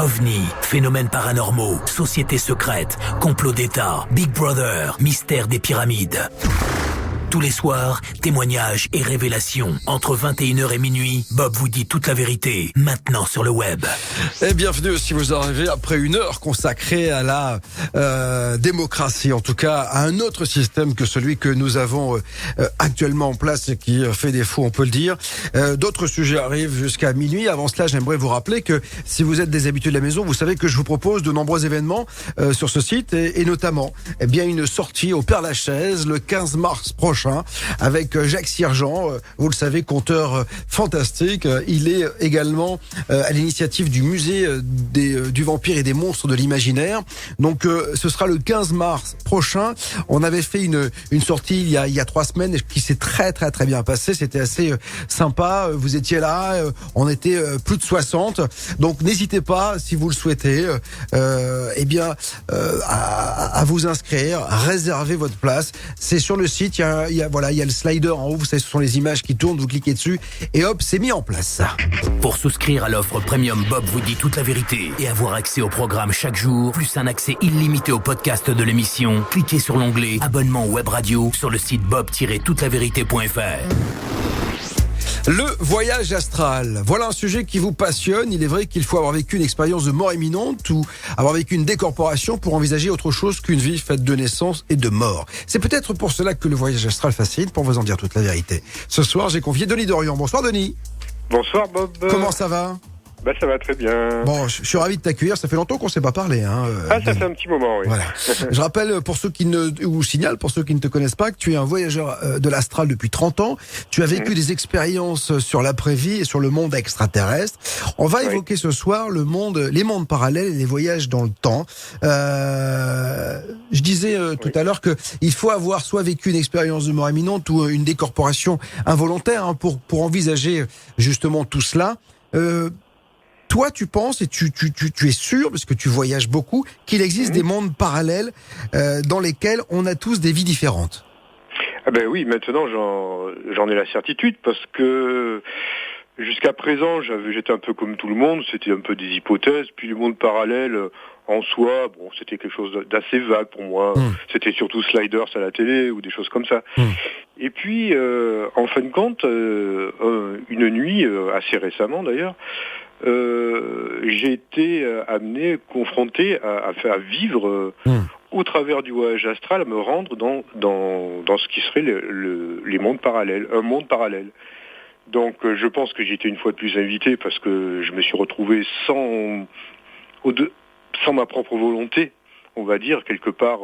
OVNI, phénomènes paranormaux, sociétés secrètes, complots d'État, Big Brother, mystère des pyramides. Tous les soirs, témoignages et révélations. Entre 21h et minuit, Bob vous dit toute la vérité, maintenant sur le web. Et bienvenue si vous arrivez après une heure consacrée à la démocratie, en tout cas à un autre système que celui que nous avons actuellement en place et qui fait défaut, on peut le dire. D'autres sujets arrivent jusqu'à minuit. Avant cela, j'aimerais vous rappeler que si vous êtes des habitués de la maison, vous savez que je vous propose de nombreux événements sur ce site et notamment bien une sortie au Père-Lachaise le 15 mars prochain avec Jacques Sirjean, vous le savez, conteur fantastique. Il est également à l'initiative du musée du vampire et des monstres de l'imaginaire. Donc ce sera le 15 mars prochain. On avait fait une sortie il y a 3 semaines qui s'est très bien passée. C'était assez sympa. Vous étiez là, on était plus de 60. Donc n'hésitez pas, si vous le souhaitez, à vous inscrire, réserver votre place. C'est sur le site. Il y a le slider en haut. Vous savez, ce sont les images qui tournent. Vous cliquez dessus et hop, c'est mis en place. Pour souscrire à l'offre Premium, Bob vous dit toute la vérité et avoir accès au programme chaque jour, plus un accès illimité au podcast de l'émission, cliquez sur l'onglet Abonnement Web Radio sur le site bob-toutlavérité.fr. Le voyage astral, voilà un sujet qui vous passionne. Il est vrai qu'il faut avoir vécu une expérience de mort imminente ou avoir vécu une décorporation pour envisager autre chose qu'une vie faite de naissance et de mort. C'est peut-être pour cela que le voyage astral fascine, pour vous en dire toute la vérité. Ce soir, j'ai convié Denis Dorian. Bonsoir Denis. Bonsoir Bob. Comment ça va ? Ça va très bien. Bon, je suis ravi de t'accueillir. Ça fait longtemps qu'on ne s'est pas parlé. Ça fait un petit moment, oui. Voilà. Je rappelle pour ceux signale pour ceux qui ne te connaissent pas que tu es un voyageur de l'astral depuis 30 ans. Tu as vécu des expériences sur l'après-vie et sur le monde extraterrestre. On va évoquer ce soir les mondes parallèles et les voyages dans le temps. Je disais tout à l'heure que il faut avoir soit vécu une expérience de mort imminente ou une décorporation involontaire pour envisager justement tout cela. Toi, tu penses, et tu es sûr, parce que tu voyages beaucoup, qu'il existe des mondes parallèles dans lesquels on a tous des vies différentes. Ah ben oui, maintenant j'en ai la certitude, parce que jusqu'à présent, j'étais un peu comme tout le monde, c'était un peu des hypothèses, puis le monde parallèle, en soi, c'était quelque chose d'assez vague pour moi. C'était surtout Sliders à la télé, ou des choses comme ça. Et puis, en fin de compte, une nuit, assez récemment d'ailleurs, j'ai été confronté à vivre au travers du voyage astral, à me rendre dans ce qui serait les mondes parallèles, un monde parallèle. Donc je pense que j'ai été une fois de plus invité parce que je me suis retrouvé sans ma propre volonté, on va dire, quelque part,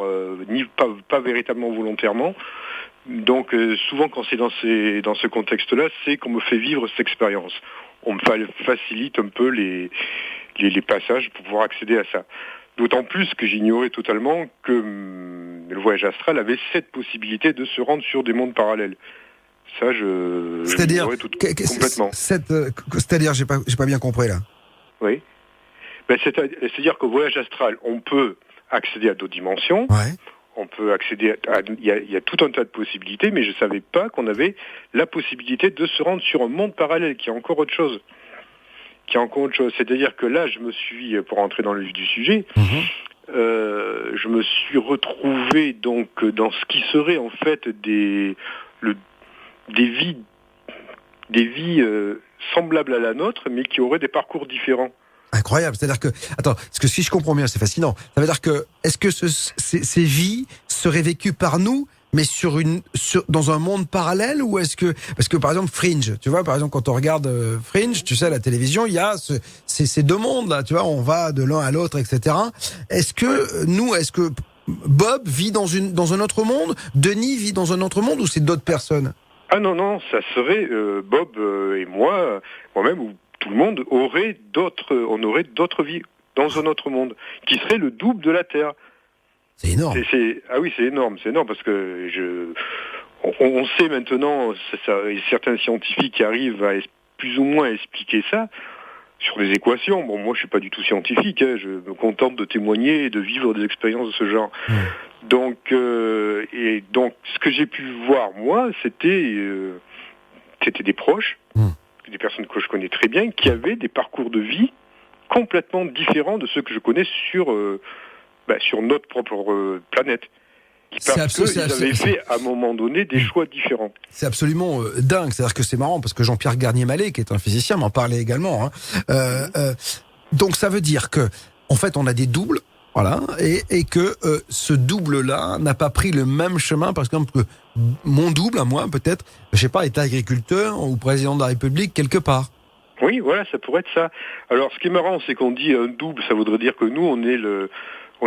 pas véritablement volontairement. Donc souvent quand c'est dans ce contexte-là, c'est qu'on me fait vivre cette expérience. On me facilite un peu les passages pour pouvoir accéder à ça. D'autant plus que j'ignorais totalement que le voyage astral avait cette possibilité de se rendre sur des mondes parallèles. Ça, j'ignorais complètement. C'est-à-dire, j'ai pas bien compris là. Oui. C'est-à-dire qu'au voyage astral, on peut accéder à d'autres dimensions. Ouais. On peut accéder il y a tout un tas de possibilités, mais je ne savais pas qu'on avait la possibilité de se rendre sur un monde parallèle, qui est encore autre chose. C'est-à-dire que là, pour entrer dans le vif du sujet, je me suis retrouvé donc dans ce qui serait en fait des vies semblables à la nôtre, mais qui auraient des parcours différents. Incroyable, c'est-à-dire que, parce que si je comprends bien, c'est fascinant. Ça veut dire que, est-ce que ces vies seraient vécues par nous, mais dans un monde parallèle, ou est-ce que, parce que par exemple Fringe, tu vois, par exemple quand on regarde Fringe, tu sais, à la télévision, il y a ces deux mondes là, tu vois, on va de l'un à l'autre, etc. Est-ce que Bob vit dans un autre monde, Denis vit dans un autre monde, ou c'est d'autres personnes? Ah non, ça serait Bob et moi-même, ou tout le monde on aurait d'autres vies dans un autre monde, qui serait le double de la Terre. C'est énorme. Ah oui, c'est énorme parce que on sait maintenant, il y a certains scientifiques qui arrivent à plus ou moins expliquer ça sur les équations. Bon, moi je suis pas du tout scientifique, je me contente de témoigner et de vivre des expériences de ce genre. Donc, ce que j'ai pu voir moi, c'était des proches, des personnes que je connais très bien, qui avaient des parcours de vie complètement différents de ceux que je connais sur notre propre planète. Parce qu'ils avaient fait, à un moment donné, des choix différents. C'est absolument dingue. C'est-à-dire que c'est marrant, parce que Jean-Pierre Garnier-Mallet, qui est un physicien, m'en parlait également. Donc ça veut dire que, en fait, on a des doubles, voilà, et que ce double-là n'a pas pris le même chemin, par exemple, que mon double, à moi, peut-être, je sais pas, est agriculteur ou président de la République, quelque part. Oui, voilà, ça pourrait être ça. Alors, ce qui est marrant, c'est qu'on dit un double, ça voudrait dire que nous, on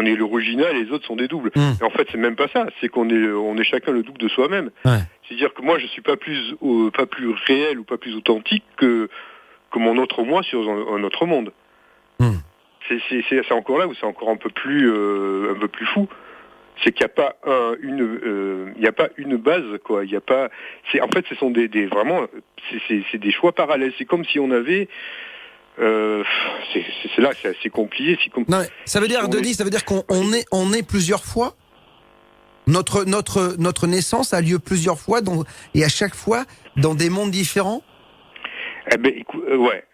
est l'original et les autres sont des doubles. Et en fait, c'est même pas ça. C'est qu'on est chacun le double de soi-même. Ouais. C'est-à-dire que moi, je suis pas plus réel ou pas plus authentique que mon autre moi sur un autre monde. C'est encore là où c'est encore un peu plus fou. C'est qu'il n'y a pas une base, quoi. Il y a pas. En fait, ce sont vraiment, c'est des choix parallèles. C'est comme si on avait. C'est là que c'est assez compliqué. Non, ça veut dire, Denis, ça veut dire qu'on est plusieurs fois. Notre naissance a lieu plusieurs fois, et à chaque fois dans des mondes différents. Eh ben, écoute, ouais.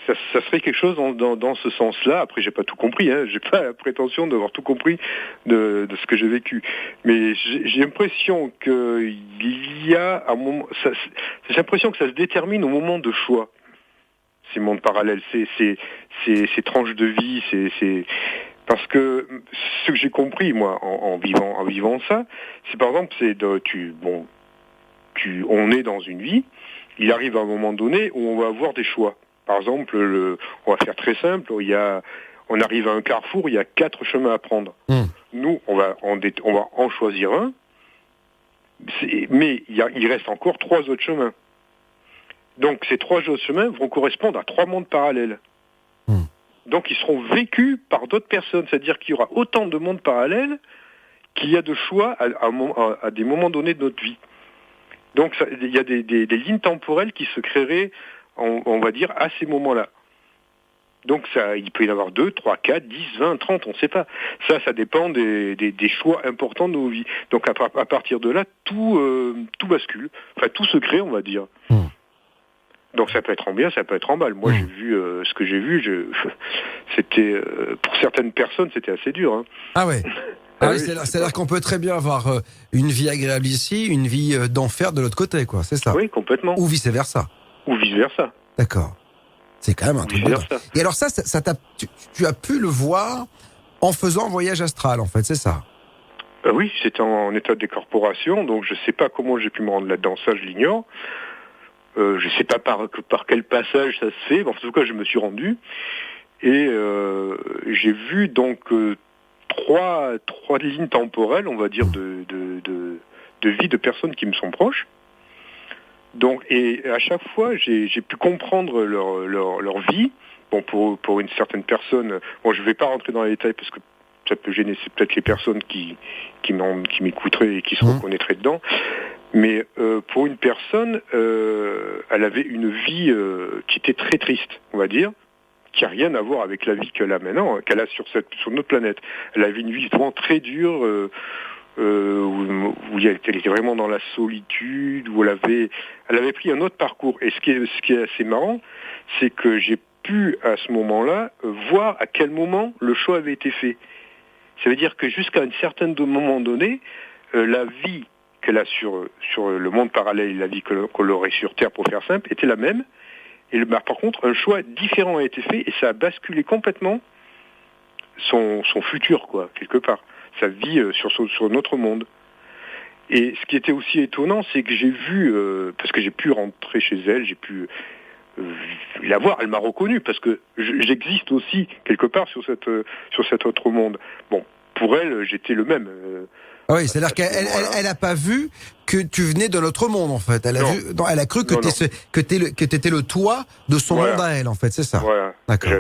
Ça serait quelque chose dans ce sens-là. Après, j'ai pas tout compris. J'ai pas la prétention d'avoir tout compris de ce que j'ai vécu. Mais j'ai l'impression qu'il y a un moment. J'ai l'impression que ça se détermine au moment de choix. Ces mondes parallèles, ces tranches de vie, c'est parce que ce que j'ai compris moi en vivant ça, c'est par exemple on est dans une vie. Il arrive à un moment donné où on va avoir des choix. Par exemple, on va faire très simple, on arrive à un carrefour, il y a 4 chemins à prendre. Nous, on va en choisir un, mais il reste encore 3 autres chemins. Donc ces 3 autres chemins vont correspondre à 3 mondes parallèles. Donc ils seront vécus par d'autres personnes, c'est-à-dire qu'il y aura autant de mondes parallèles qu'il y a de choix à des moments donnés de notre vie. Donc il y a des lignes temporelles qui se créeraient, on va dire, à ces moments-là. Donc il peut y en avoir 2, 3, 4, 10, 20, 30, on ne sait pas. Ça dépend des choix importants de nos vies. Donc à partir de là, tout bascule. Enfin, tout se crée, on va dire. Donc ça peut être en bien, ça peut être en mal. Moi, j'ai vu ce que j'ai vu. C'était pour certaines personnes, c'était assez dur. Hein. Ah ouais. Oui, c'est-à-dire qu'on peut très bien avoir une vie agréable ici, une vie d'enfer de l'autre côté, quoi. C'est ça. Oui, complètement. Ou vice versa. D'accord. C'est quand même un truc de dingue. Et alors tu as pu le voir en faisant un voyage astral, en fait, c'est ça? Oui, c'était en état de décorporation, donc je ne sais pas comment j'ai pu me rendre là-dedans, ça je l'ignore. Je ne sais pas par quel passage ça se fait, en tout cas je me suis rendu, et j'ai vu donc trois lignes temporelles, on va dire, de vie de personnes qui me sont proches. Donc, et à chaque fois, j'ai pu comprendre leur vie. Bon, pour une certaine personne, bon, je ne vais pas rentrer dans les détails parce que ça peut gêner, c'est peut-être les personnes qui m'écouteraient et qui se reconnaîtraient dedans. Mais pour une personne, elle avait une vie qui était très triste, on va dire, qui n'a rien à voir avec la vie qu'elle a maintenant, qu'elle a sur notre planète. Elle avait une vie vraiment très dure, où elle était vraiment dans la solitude, où elle avait pris un autre parcours. Et ce qui est assez marrant, c'est que j'ai pu, à ce moment-là, voir à quel moment le choix avait été fait. Ça veut dire que jusqu'à un certain moment donné, la vie qu'elle a sur le monde parallèle et la vie qu'on aurait sur Terre, pour faire simple, était la même. Et par contre, un choix différent a été fait et ça a basculé complètement son futur, quoi, quelque part. Sa vie sur notre monde. Et ce qui était aussi étonnant, c'est que j'ai vu, parce que j'ai pu rentrer chez elle, j'ai pu la voir, elle m'a reconnu, parce que j'existe aussi quelque part sur cet autre monde. Bon, pour elle, j'étais le même. Oui, c'est-à-dire qu'elle n'a pas vu que tu venais de l'autre monde, en fait. Elle a cru que tu étais le toit de son monde à elle, en fait, c'est ça. Voilà. D'accord.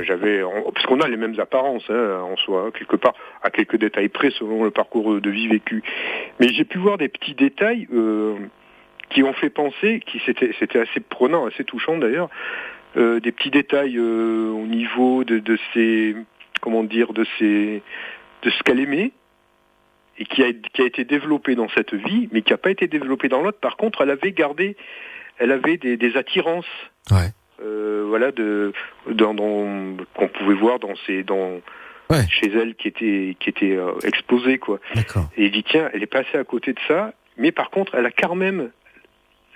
Parce qu'on a les mêmes apparences, en soi, quelque part, à quelques détails près, selon le parcours de vie vécu. Mais j'ai pu voir des petits détails qui ont fait penser, c'était assez prenant, assez touchant d'ailleurs, des petits détails au niveau de ce qu'elle aimait, et qui a été développé dans cette vie, mais qui n'a pas été développé dans l'autre. Par contre, elle avait des attirances voilà, qu'on pouvait voir chez elle qui était exposée, quoi. D'accord. Et il dit tiens, elle est passée à côté de ça, mais par contre, elle a quand même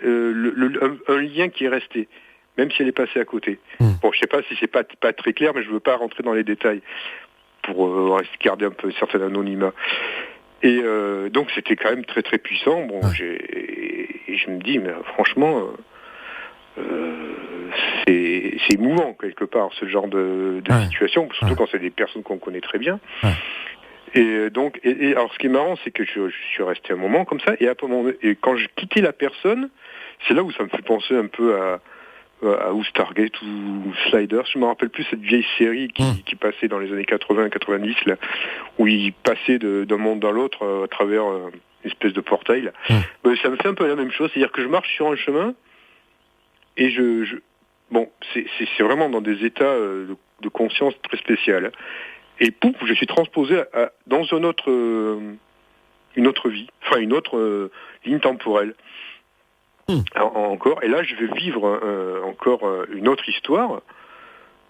un lien qui est resté, même si elle est passée à côté. Bon, je sais pas si c'est pas très clair, mais je veux pas rentrer dans les détails pour garder un peu un certain anonymat. Et donc c'était quand même très très puissant. Bon, et je me dis, mais franchement, c'est émouvant quelque part ce genre de situation, surtout quand c'est des personnes qu'on connaît très bien. Et donc, alors ce qui est marrant, c'est que je suis resté un moment comme ça, et quand je quittais la personne, c'est là où ça me fait penser un peu à ou Stargate ou Sliders, je me rappelle plus cette vieille série qui passait dans les années 80-90 là, où il passait d'un monde dans l'autre à travers une espèce de portail là. Ça me fait un peu la même chose, c'est-à-dire que je marche sur un chemin et bon, c'est vraiment dans des états de conscience très spécial. Et pouf, je suis transposé dans une autre vie, enfin une autre ligne temporelle. Encore, et là je vais vivre encore une autre histoire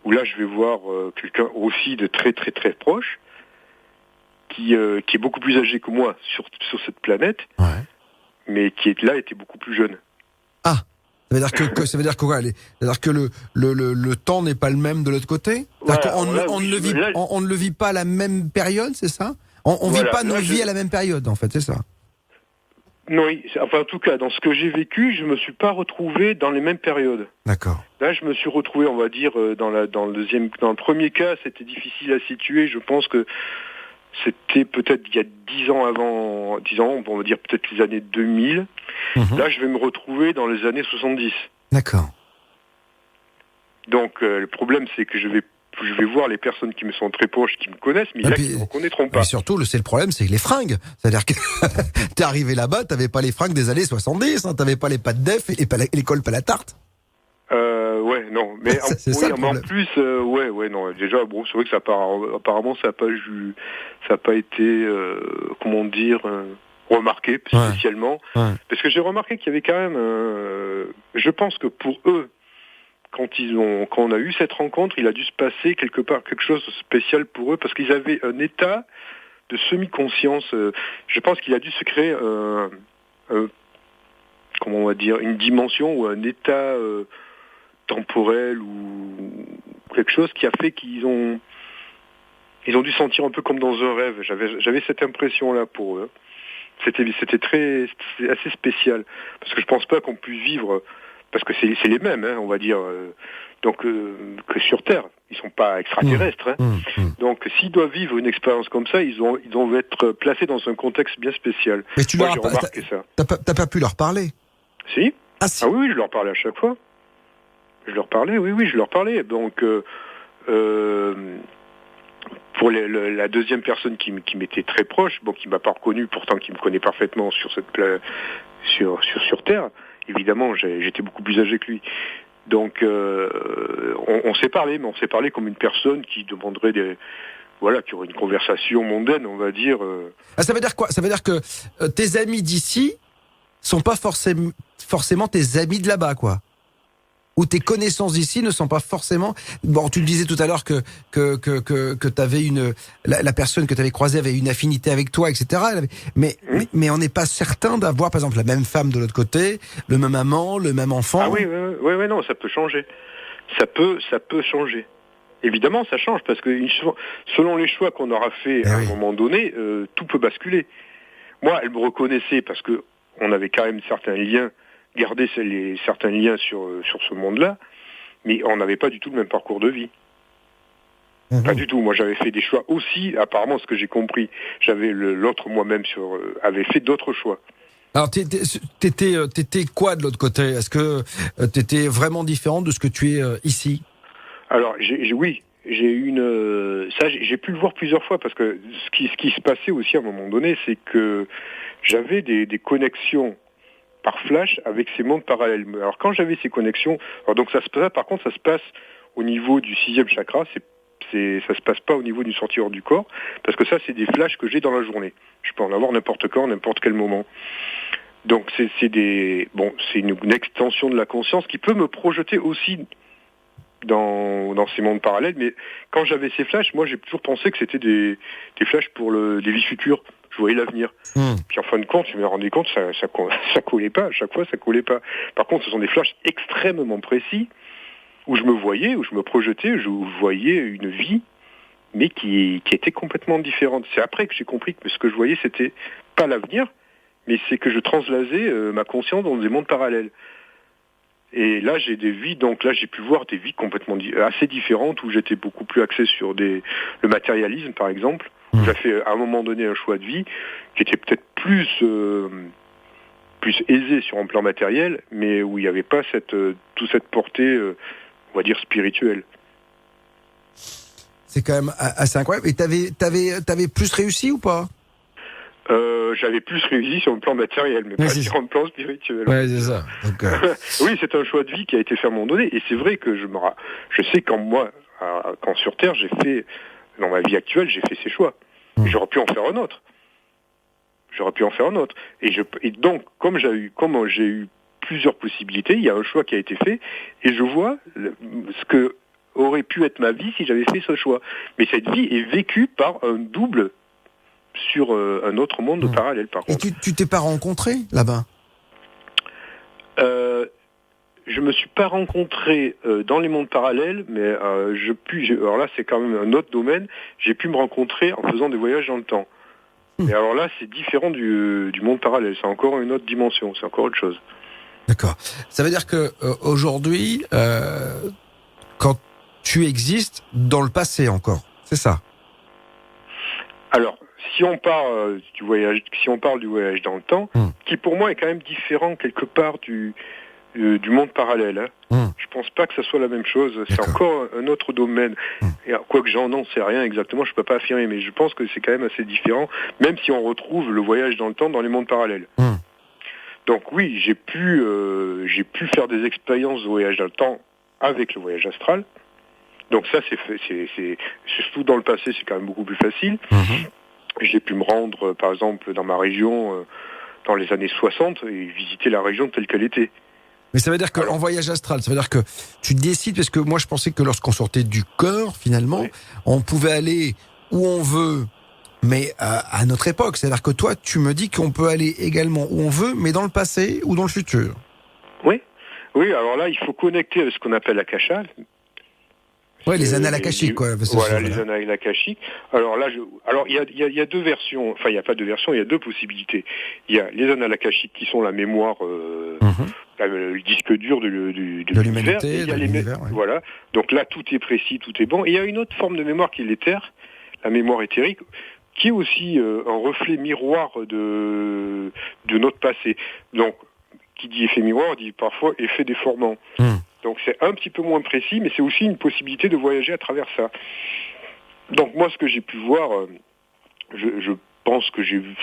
où là je vais voir quelqu'un aussi de très très très proche qui est beaucoup plus âgé que moi sur cette planète, mais qui était beaucoup plus jeune. Ah, ça veut dire que le temps n'est pas le même de l'autre côté. Voilà, on ne le vit pas à la même période, c'est ça? On vit pas nos vies à la même période, en fait, c'est ça. Non, enfin en tout cas, dans ce que j'ai vécu, je me suis pas retrouvé dans les mêmes périodes. D'accord. Là, je me suis retrouvé, on va dire, dans le premier cas, c'était difficile à situer. Je pense que c'était peut-être il y a 10 ans, on va dire peut-être les années 2000. Là, je vais me retrouver dans les années 70. D'accord. Donc, le problème, c'est que je vais voir les personnes qui me sont très proches, qui me connaissent, mais qui ne me reconnaîtront pas. Et surtout, le problème, c'est les fringues. C'est-à-dire que t'es arrivé là-bas, t'avais pas les fringues des années 70, t'avais pas les pâtes d'œuf et les cols pas la tarte. Non, mais en plus, non. Déjà, bon, c'est vrai que apparemment, ça a pas été, comment dire, remarqué spécialement, parce que j'ai remarqué qu'il y avait quand même, je pense que pour eux, quand on a eu cette rencontre, il a dû se passer quelque chose de spécial pour eux, parce qu'ils avaient un état de semi-conscience. Je pense qu'il a dû se créer, comment on va dire, une dimension ou un état temporel ou quelque chose qui a fait qu'ils ont dû sentir un peu comme dans un rêve. J'avais cette impression-là pour eux. C'était assez spécial, parce que je pense pas qu'on puisse vivre, parce que c'est les mêmes, on va dire, donc que sur Terre. Ils sont pas extraterrestres. Donc s'ils doivent vivre une expérience comme ça, ils doivent être placés dans un contexte bien spécial. Mais j'ai remarqué ça. T'as pas pu leur parler? Si. Ah si. Ah oui, je leur parlais à chaque fois. Je leur parlais. Donc pour la deuxième personne qui m'était très proche, qui m'a pas reconnu, pourtant qui me connaît parfaitement sur sur Terre. Évidemment, j'étais beaucoup plus âgé que lui. Donc, on s'est parlé, mais on s'est parlé comme une personne qui demanderait qui aurait une conversation mondaine, on va dire. Ça veut dire quoi? Ça veut dire que tes amis d'ici sont pas forcément tes amis de là-bas, quoi. Ou tes connaissances d'ici ne sont pas forcément... Bon, tu le disais tout à l'heure que t'avais la personne que tu avais croisée avait une affinité avec toi, etc. Mais on n'est pas certain d'avoir, par exemple, la même femme de l'autre côté, le même amant, le même enfant. Ah oui, non, ça peut changer. Ça peut changer. Évidemment, ça change, parce que selon les choix qu'on aura fait à un moment donné, tout peut basculer. Moi, elle me reconnaissait parce que on avait quand même certains liens, garder certains liens sur ce monde-là, mais on n'avait pas du tout le même parcours de vie. Pas du tout. Moi, j'avais fait des choix aussi, apparemment, ce que j'ai compris. J'avais l'autre moi-même avait fait d'autres choix. Alors, t'étais quoi de l'autre côté? Est-ce que t'étais vraiment différent de ce que tu es ici? Alors, oui. J'ai eu j'ai pu le voir plusieurs fois, parce que ce qui se passait aussi à un moment donné, c'est que j'avais des connexions par flash avec ces mondes parallèles. Alors quand j'avais ces connexions, donc ça se passe au niveau du 6e chakra, ça se passe pas au niveau d'une sortie hors du corps, parce que ça c'est des flashs que j'ai dans la journée. Je peux en avoir n'importe quand, n'importe quel moment. Donc c'est une extension de la conscience qui peut me projeter aussi dans ces mondes parallèles. Mais quand j'avais ces flashs, moi j'ai toujours pensé que c'était des flashs pour des vies futures. Je voyais l'avenir. Puis en fin de compte, je me rendais compte que ça collait pas. À chaque fois, ça collait pas. Par contre, ce sont des flashs extrêmement précis où je me voyais, où je me projetais, où je voyais une vie, mais qui était complètement différente. C'est après que j'ai compris que ce que je voyais, c'était pas l'avenir, mais c'est que je translasais ma conscience dans des mondes parallèles. Et là, j'ai des vies, donc là, j'ai pu voir des vies complètement assez différentes, où j'étais beaucoup plus axé sur le matérialisme, par exemple. J'ai fait à un moment donné un choix de vie qui était peut-être plus aisé sur un plan matériel, mais où il n'y avait pas toute cette portée, on va dire, spirituelle. C'est quand même assez incroyable. Et t'avais plus réussi ou pas? J'avais plus réussi sur le plan matériel, mais pas sur le plan spirituel. Ouais, c'est ça. Donc, oui, c'est un choix de vie qui a été fait à un moment donné, et c'est vrai que je sais quand sur Terre, dans ma vie actuelle, j'ai fait ces choix. J'aurais pu en faire un autre. Et donc, comme j'ai eu plusieurs possibilités, il y a un choix qui a été fait, et je vois ce que aurait pu être ma vie si j'avais fait ce choix. Mais cette vie est vécue par un double sur un autre monde parallèle, par contre. Et tu t'es pas rencontré là-bas? Je me suis pas rencontré dans les mondes parallèles, mais alors là, c'est quand même un autre domaine. J'ai pu me rencontrer en faisant des voyages dans le temps. Et alors là, c'est différent du monde parallèle. C'est encore une autre dimension. C'est encore autre chose. D'accord. Ça veut dire que aujourd'hui, quand tu existes dans le passé encore, c'est ça? Alors, si on parle du voyage dans le temps, qui pour moi est quand même différent quelque part du monde parallèle. Je pense pas que ça soit la même chose. C'est encore un autre domaine. Et quoique n'en sais rien exactement, je peux pas affirmer, mais je pense que c'est quand même assez différent, même si on retrouve le voyage dans le temps dans les mondes parallèles. Donc oui, j'ai pu faire des expériences de voyage dans le temps avec le voyage astral. Donc ça, c'est surtout dans le passé, c'est quand même beaucoup plus facile. J'ai pu me rendre, par exemple, dans ma région dans les années 60 et visiter la région telle qu'elle était. Mais ça veut dire qu'en voyage astral, ça veut dire que tu décides, parce que moi je pensais que lorsqu'on sortait du corps, finalement, on pouvait aller où on veut, mais à notre époque. C'est-à-dire que toi, tu me dis qu'on peut aller également où on veut, mais dans le passé ou dans le futur. Oui, alors là, il faut connecter avec ce qu'on appelle l'akasha. Oui, les annales akashiques, quoi. Voilà, les annales akashiques. Alors là, il y a deux versions. Enfin, il n'y a pas deux versions, il y a deux possibilités. Il y a les annales akashiques qui sont la mémoire, le disque dur de l'univers. Et il y a l'univers. Voilà. Donc là, tout est précis, tout est bon. Et il y a une autre forme de mémoire qui est l'éther, la mémoire éthérique, qui est aussi un reflet miroir de notre passé. Donc, qui dit effet miroir dit parfois effet déformant. Donc c'est un petit peu moins précis, mais c'est aussi une possibilité de voyager à travers ça. Donc moi, ce que j'ai pu voir, je pense que j'ai vu...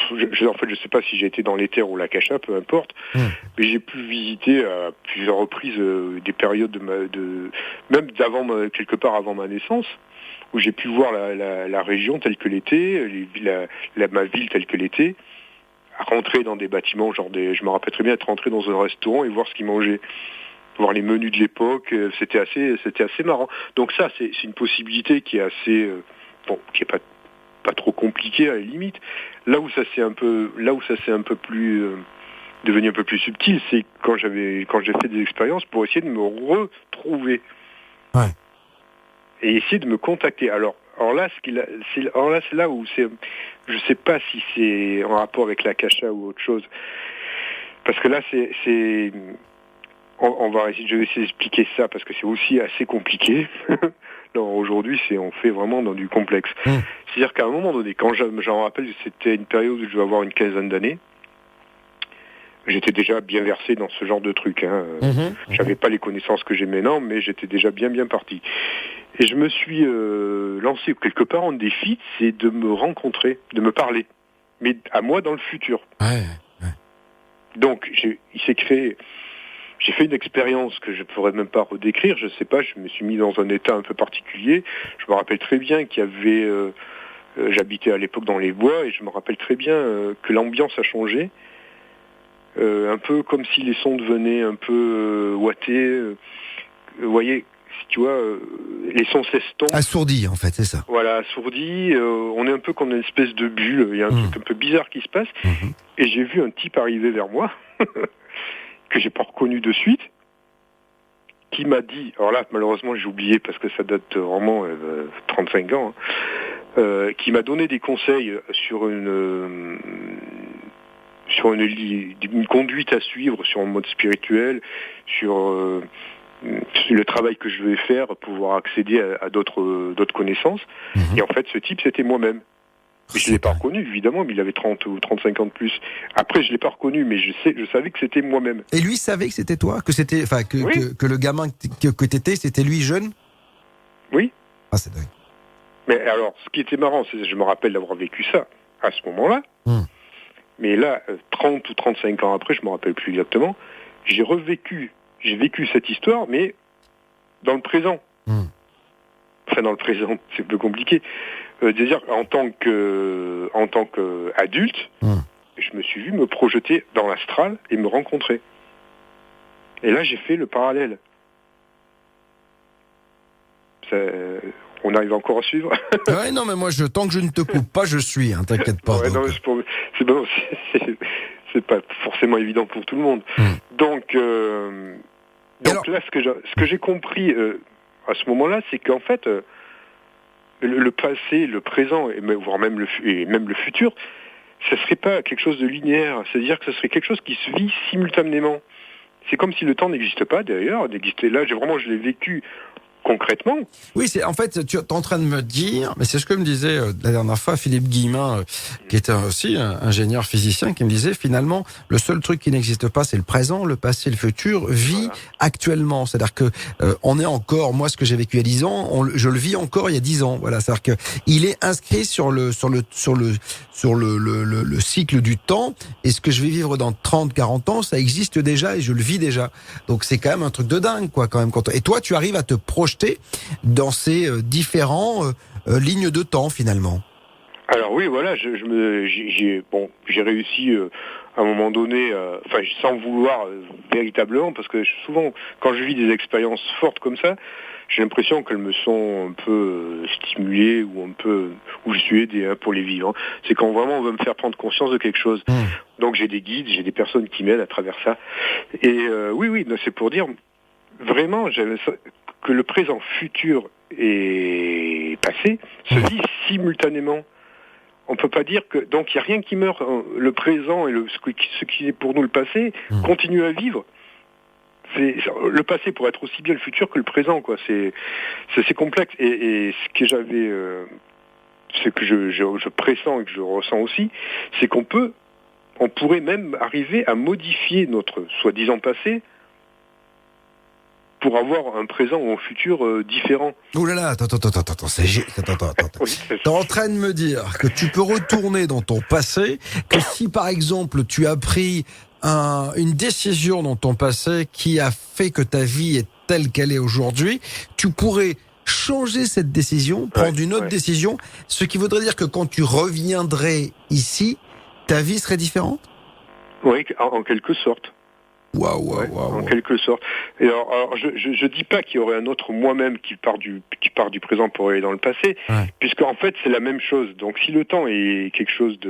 En fait, je sais pas si j'ai été dans l'éther ou l'akasha, peu importe, mais j'ai pu visiter à plusieurs reprises des périodes même quelque part avant ma naissance, où j'ai pu voir la région telle que l'était, ma ville telle que l'était, rentrer dans des bâtiments, je me rappelle très bien être rentré dans un restaurant et voir ce qu'ils mangeaient. Voir les menus de l'époque, c'était assez marrant. Donc ça, c'est une possibilité qui est assez, qui est pas trop compliquée à la limite. Là où ça c'est un peu plus devenu un peu plus subtil, c'est quand j'ai fait des expériences pour essayer de me retrouver et essayer de me contacter. Alors là, c'est là où je sais pas si c'est en rapport avec l'akasha ou autre chose, parce que là c'est je vais essayer d'expliquer ça parce que c'est aussi assez compliqué. Non, aujourd'hui, on fait vraiment dans du complexe. C'est-à-dire qu'à un moment donné, quand j'en rappelle, c'était une période où je vais avoir une quinzaine d'années. J'étais déjà bien versé dans ce genre de trucs. J'avais pas les connaissances que j'ai maintenant, mais j'étais déjà bien parti. Et je me suis lancé quelque part en défi, c'est de me rencontrer, de me parler, mais à moi dans le futur. Donc, il s'est créé. J'ai fait une expérience que je ne pourrais même pas redécrire, je sais pas, je me suis mis dans un état un peu particulier. Je me rappelle très bien qu'il y avait... j'habitais à l'époque dans les bois et je me rappelle très bien que l'ambiance a changé. Un peu comme si les sons devenaient un peu ouatés. Vous voyez, tu vois, les sons s'estompent. Assourdi, en fait, c'est ça. Voilà, assourdi. On est un peu comme une espèce de bulle. Il y a un truc un peu bizarre qui se passe. Et j'ai vu un type arriver vers moi, que j'ai pas reconnu de suite, qui m'a dit, alors là, malheureusement, j'ai oublié parce que ça date vraiment 35 ans, qui m'a donné des conseils sur une conduite à suivre, sur un mode spirituel, sur le travail que je vais faire pour pouvoir accéder à d'autres connaissances. Et en fait, ce type, c'était moi-même. Mais je ne l'ai pas reconnu, évidemment, mais il avait 30 ou 35 ans de plus. Après, je ne l'ai pas reconnu, mais je savais que c'était moi-même. Et lui savait que c'était toi, que le gamin que t'étais, c'était lui jeune? Oui. Ah, c'est dingue. Mais alors, ce qui était marrant, c'est que je me rappelle d'avoir vécu ça à ce moment-là. Mais là, 30 ou 35 ans après, je ne me rappelle plus exactement, j'ai vécu cette histoire, mais dans le présent. Enfin, dans le présent, c'est un peu compliqué. C'est-à-dire, en tant qu'adulte, je me suis vu me projeter dans l'astral et me rencontrer. Et là, j'ai fait le parallèle. On arrive encore à suivre. Ouais, non, mais moi, tant que je ne te coupe pas, je suis, hein, t'inquiète pas. Ouais, non, c'est pas forcément évident pour tout le monde. Donc là, ce que j'ai compris à ce moment-là, c'est qu'en fait, le passé, le présent, voire même le futur, ça serait pas quelque chose de linéaire. C'est-à-dire que ce serait quelque chose qui se vit simultanément. C'est comme si le temps n'existe pas, d'ailleurs. Là, je l'ai vécu concrètement. Oui, en fait, tu es en train de me dire, mais c'est ce que me disait la dernière fois Philippe Guillemin, qui était aussi un ingénieur physicien, qui me disait finalement, le seul truc qui n'existe pas, c'est le présent, le passé, le futur vit actuellement. C'est-à-dire que on est encore, moi, ce que j'ai vécu il y a 10 ans, je le vis encore il y a 10 ans. Voilà, c'est-à-dire que il est inscrit sur le cycle du temps, et ce que je vais vivre dans 30, 40 ans, ça existe déjà et je le vis déjà. Donc c'est quand même un truc de dingue, quoi, quand même. Et toi, tu arrives à te projeter dans ces différents lignes de temps, finalement. Alors oui, voilà, j'ai réussi à un moment donné, sans vouloir véritablement, parce que souvent, quand je vis des expériences fortes comme ça, j'ai l'impression qu'elles me sont un peu stimulées ou je suis aidé pour les vivre. C'est quand vraiment on veut me faire prendre conscience de quelque chose. Donc j'ai des guides, j'ai des personnes qui m'aident à travers ça. Et oui, c'est pour dire vraiment que le présent, futur et passé se vit simultanément. On peut pas dire que donc il y a rien qui meurt. Le présent et ce qui est pour nous le passé continue à vivre. Le passé pourrait être aussi bien le futur que le présent, quoi. C'est complexe. Et ce que j'avais, ce que je pressens et que je ressens aussi, c'est qu'on pourrait même arriver à modifier notre soi-disant passé pour avoir un présent ou un futur différent. Oh là là, attends. T'es en train de me dire que tu peux retourner dans ton passé, que si par exemple tu as pris une décision dans ton passé qui a fait que ta vie est telle qu'elle est aujourd'hui, tu pourrais changer cette décision, prendre une autre décision, ce qui voudrait dire que quand tu reviendrais ici, ta vie serait différente? Oui, en quelque sorte. Waouh. En quelque sorte. Et alors je dis pas qu'il y aurait un autre moi-même qui part du présent pour aller dans le passé, puisque en fait c'est la même chose. Donc si le temps est quelque chose qui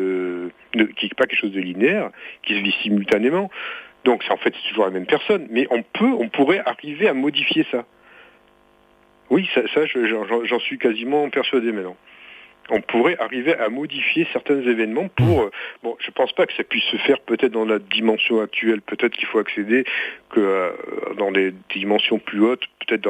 n'est pas quelque chose de linéaire, qui se vit simultanément, donc c'est toujours la même personne, mais on pourrait arriver à modifier ça. Oui, ça j'en suis quasiment persuadé maintenant. On pourrait arriver à modifier certains événements pour... je pense pas que ça puisse se faire peut-être dans la dimension actuelle. Peut-être qu'il faut accéder dans des dimensions plus hautes, peut-être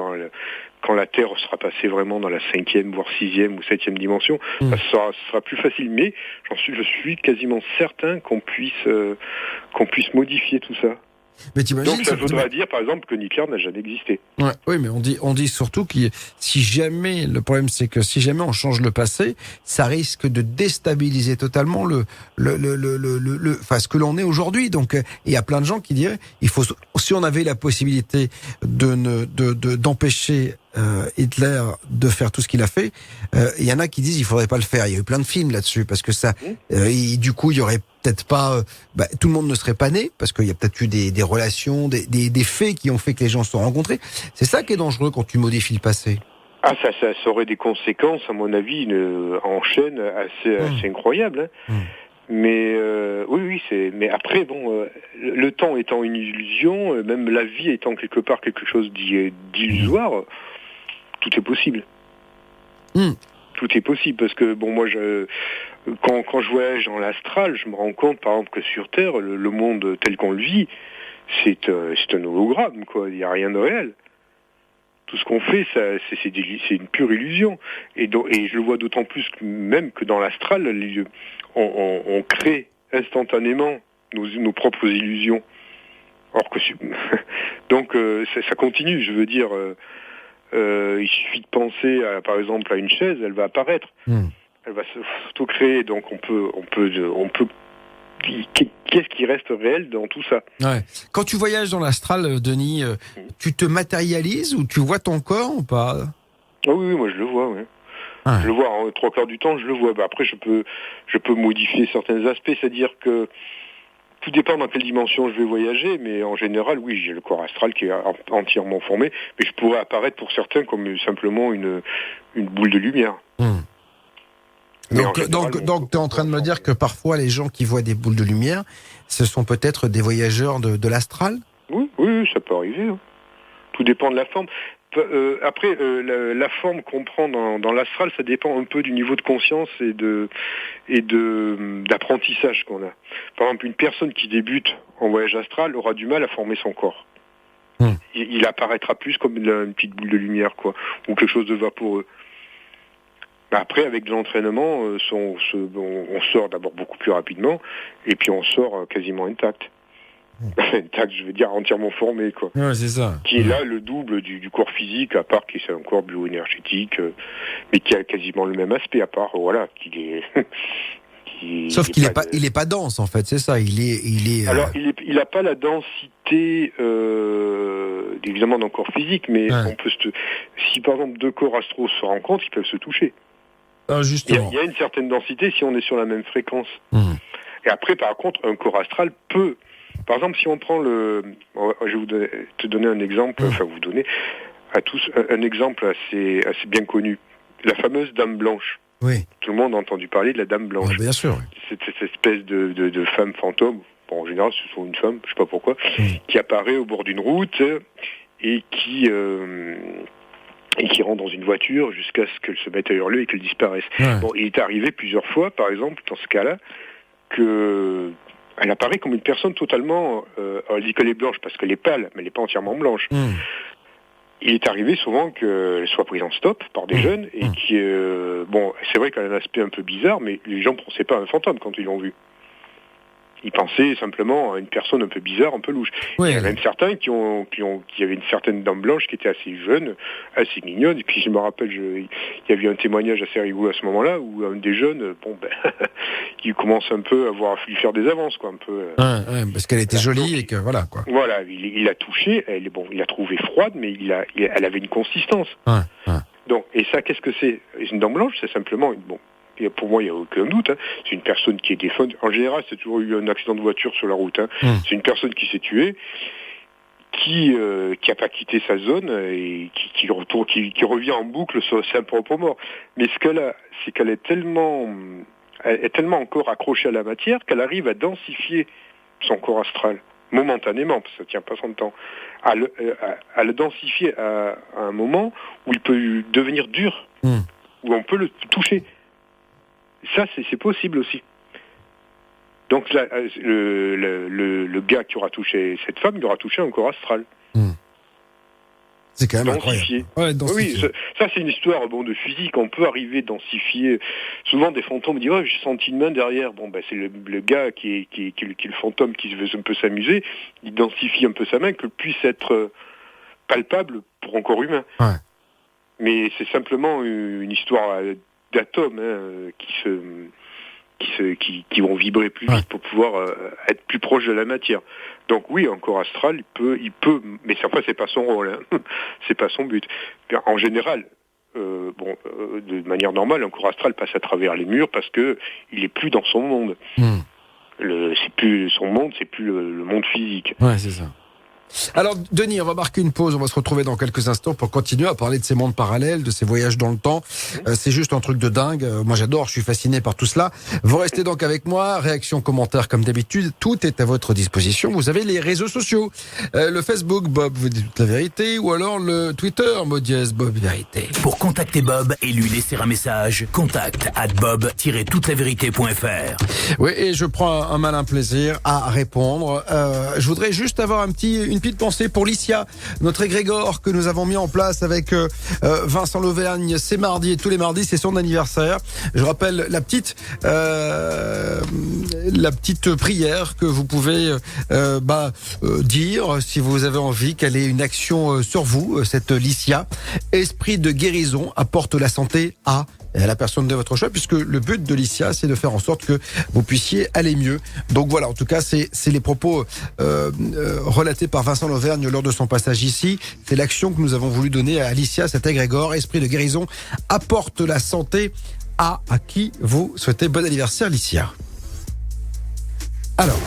quand la Terre sera passée vraiment dans la 5e, voire 6e ou 7e dimension, ça sera plus facile. Mais je suis quasiment certain qu'on puisse modifier tout ça. Mais t'imagines, donc ça voudrait dire par exemple que Hitler n'a jamais existé. Oui, mais on dit surtout que le problème c'est que si jamais on change le passé, ça risque de déstabiliser totalement ce que l'on est aujourd'hui. Donc il y a plein de gens qui diraient si on avait la possibilité d'empêcher Hitler de faire tout ce qu'il a fait. Il y en a qui disent il faudrait pas le faire. Il y a eu plein de films là-dessus parce que ça, du coup, il y aurait peut-être pas, tout le monde ne serait pas né parce qu'il y a peut-être eu des relations, des faits qui ont fait que les gens se sont rencontrés. C'est ça qui est dangereux quand tu modifies le passé. Ah, ça aurait des conséquences, à mon avis, en chaîne assez incroyables. Hein. Mais oui, mais après, bon, le temps étant une illusion, même la vie étant quelque part quelque chose d'illusoire, tout est possible. Tout est possible parce que bon, moi, quand je voyage dans l'astral, je me rends compte, par exemple, que sur Terre, le monde tel qu'on le vit, c'est un hologramme, quoi. Il n'y a rien de réel. Tout ce qu'on fait, c'est une pure illusion. Et je le vois d'autant plus même que dans l'astral, on crée instantanément nos propres illusions. Or que donc ça continue. Je veux dire, il suffit de penser, par exemple, à une chaise, elle va apparaître. Elle va s'auto-créer. Donc on peut. Qu'est-ce qui reste réel dans tout ça? Ouais. Quand tu voyages dans l'astral, Denis, tu te matérialises ou tu vois ton corps ou pas? Ah oui, moi je le vois, oui. Ouais. Je le vois, en 3/4 du temps, je le vois. Après, je peux modifier certains aspects, c'est-à-dire que tout dépend dans quelle dimension je vais voyager, mais en général, oui, j'ai le corps astral qui est entièrement formé, mais je pourrais apparaître pour certains comme simplement une boule de lumière. Donc, tu es en train de me dire que parfois les gens qui voient des boules de lumière, ce sont peut-être des voyageurs de l'astral? Oui, ça peut arriver. Hein. Tout dépend de la forme. Après, la forme qu'on prend dans l'astral, ça dépend un peu du niveau de conscience et d'apprentissage qu'on a. Par exemple, une personne qui débute en voyage astral aura du mal à former son corps. Il apparaîtra plus comme une petite boule de lumière, quoi, ou quelque chose de vaporeux. Après, avec de l'entraînement, on sort d'abord beaucoup plus rapidement, et puis on sort quasiment intact. Intact, je veux dire entièrement formé, quoi. Ouais, c'est ça. Qui est là le double du corps physique, à part qu'il est un corps bioénergétique, mais qui a quasiment le même aspect, à part, voilà, qu'il est... Sauf qu'il est pas dense, en fait, c'est ça. Il est. Alors, il a pas la densité, évidemment, d'un corps physique, mais on peut si par exemple 2 corps astraux se rencontrent, ils peuvent se toucher. Justement. Il y a une certaine densité si on est sur la même fréquence. Et après, par contre, un corps astral peut... Par exemple, si on prend je vais te donner un exemple, enfin vous donner à tous un exemple assez bien connu. La fameuse Dame Blanche. Oui. Tout le monde a entendu parler de la Dame Blanche. Ouais, bien sûr. Cette espèce de femme fantôme, bon, en général ce sont une femme, je sais pas pourquoi, qui apparaît au bord d'une route et qui rentre dans une voiture jusqu'à ce qu'elle se mette à hurler et qu'elle disparaisse. Ouais. Bon, il est arrivé plusieurs fois, par exemple, dans ce cas-là, elle apparaît comme une personne totalement... elle dit qu'elle est blanche parce qu'elle est pâle, mais elle n'est pas entièrement blanche. Il est arrivé souvent qu'elle soit prise en stop par des jeunes et qui... bon, c'est vrai qu'elle a un aspect un peu bizarre, mais les gens ne pensaient pas à un fantôme quand ils l'ont vu. Ils pensaient simplement à une personne un peu bizarre, un peu louche. Oui. Il y en a même certains qui avaient une certaine dame blanche qui était assez jeune, assez mignonne. Et puis je me rappelle, il y avait un témoignage assez rigolo à ce moment-là où un des jeunes, il commence un peu à lui faire des avances, quoi, un peu. Parce qu'elle était jolie et que voilà, quoi. Voilà, il l'a touchée. Il l'a trouvée froide, mais elle avait une consistance. Donc, et ça, qu'est-ce que c'est? Une dame blanche, c'est simplement et pour moi, il n'y a aucun doute. Hein. C'est une personne qui est défunte. En général, c'est toujours eu un accident de voiture sur la route. Hein. C'est une personne qui s'est tuée, qui n'a pas quitté sa zone et qui revient en boucle sur sa propre mort. Mais ce qu'elle a, c'est qu'elle est tellement encore accrochée à la matière qu'elle arrive à densifier son corps astral momentanément, parce que ça ne tient pas son temps, à le densifier à un moment où il peut devenir dur, où on peut le toucher. Ça, c'est possible aussi. Donc là, le gars qui aura touché cette femme, il aura touché un corps astral. C'est quand même incroyable. Ouais, oui, ça c'est une histoire de physique. On peut arriver à densifier. Souvent des fantômes disent j'ai senti une main derrière. Bon, c'est le gars qui est le fantôme qui veut un peu s'amuser. Il densifie un peu sa main que puisse être palpable pour un corps humain. Ouais. Mais c'est simplement une histoire d'atomes qui vont vibrer plus vite pour pouvoir être plus proche de la matière. Donc oui, un corps astral, il peut, mais c'est pas son rôle, hein. C'est pas son but. En général, de manière normale, un corps astral passe à travers les murs parce que il est plus dans son monde. C'est plus son monde, c'est plus le monde physique. Ouais, c'est ça. Alors, Denis, on va marquer une pause. On va se retrouver dans quelques instants pour continuer à parler de ces mondes parallèles, de ces voyages dans le temps. C'est juste un truc de dingue. Moi, j'adore. Je suis fasciné par tout cela. Vous restez donc avec moi. Réaction, commentaires, comme d'habitude. Tout est à votre disposition. Vous avez les réseaux sociaux. Le Facebook, Bob vous dit toute la vérité. Ou alors le Twitter, Modiès, Bob Vérité. Pour contacter Bob et lui laisser un message, contact@bob-vérité.fr. Oui, et je prends un malin plaisir à répondre. Je voudrais juste avoir une petite pensée pour Licia, notre égrégore que nous avons mis en place avec Vincent Lauvergne. C'est mardi et tous les mardis, c'est son anniversaire. Je rappelle la petite prière que vous pouvez dire si vous avez envie qu'elle ait une action sur vous, cette Licia. Esprit de guérison apporte la santé à la personne de votre choix, puisque le but de Licia, c'est de faire en sorte que vous puissiez aller mieux. Donc voilà, en tout cas, c'est les propos relatés par Vincent Lauvergne lors de son passage ici. C'est l'action que nous avons voulu donner à Licia, cet égrégore. Esprit de guérison apporte la santé à qui vous souhaitez bon anniversaire, Licia. Alors,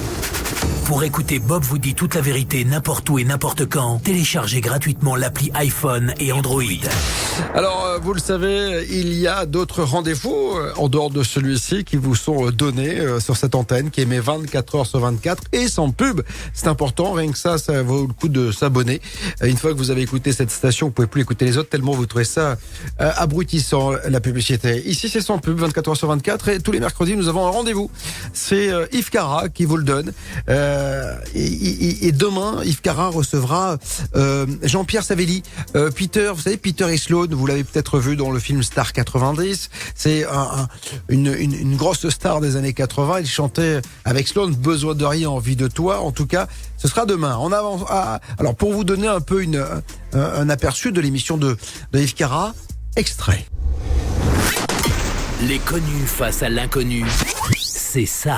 pour écouter Bob vous dit toute la vérité n'importe où et n'importe quand, téléchargez gratuitement l'appli iPhone et Android. Alors, vous le savez, il y a d'autres rendez-vous en dehors de celui-ci qui vous sont donnés sur cette antenne qui émet 24 heures sur 24 et sans pub. C'est important, rien que ça vaut le coup de s'abonner. Une fois que vous avez écouté cette station, vous pouvez plus écouter les autres tellement vous trouvez ça abrutissant, la publicité. Ici, c'est sans pub, 24 heures sur 24 et tous les mercredis, nous avons un rendez-vous. C'est Yves Cara qui vous le donne. Et demain, Yves Cara recevra Jean-Pierre Savelli. Peter, vous savez, Peter et Sloan, vous l'avez peut-être vu dans le film Star 90. C'est une grosse star des années 80. Il chantait avec Sloan Besoin de rien, envie de toi. En tout cas, ce sera demain. On avance. Alors, pour vous donner un peu un aperçu de l'émission de Yves Cara, extrait. Les connus face à l'inconnu, c'est ça.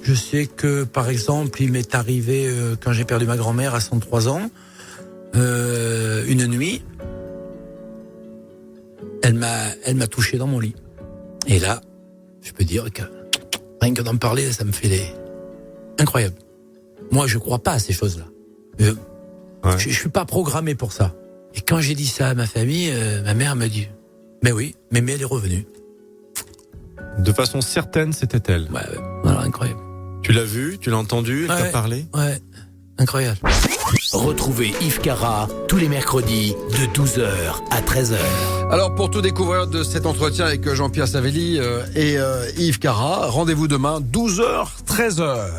Je sais que, par exemple, il m'est arrivé, quand j'ai perdu ma grand-mère à 103 ans, une nuit, elle m'a touché dans mon lit. Et là, je peux dire que rien que d'en parler, ça me fait incroyable. Moi, je crois pas à ces choses-là. Je suis pas programmé pour ça. Et quand j'ai dit ça à ma famille, ma mère m'a dit, mais oui, mais elle est revenue. De façon certaine, c'était elle. Ouais, voilà, incroyable. Tu l'as vu, tu l'as entendu, elle t'a parlé ? Ouais, incroyable. Retrouvez Yves Cara tous les mercredis de 12h à 13h. Alors pour tout découvrir de cet entretien avec Jean-Pierre Savelli et Yves Cara, rendez-vous demain 12h, 13h.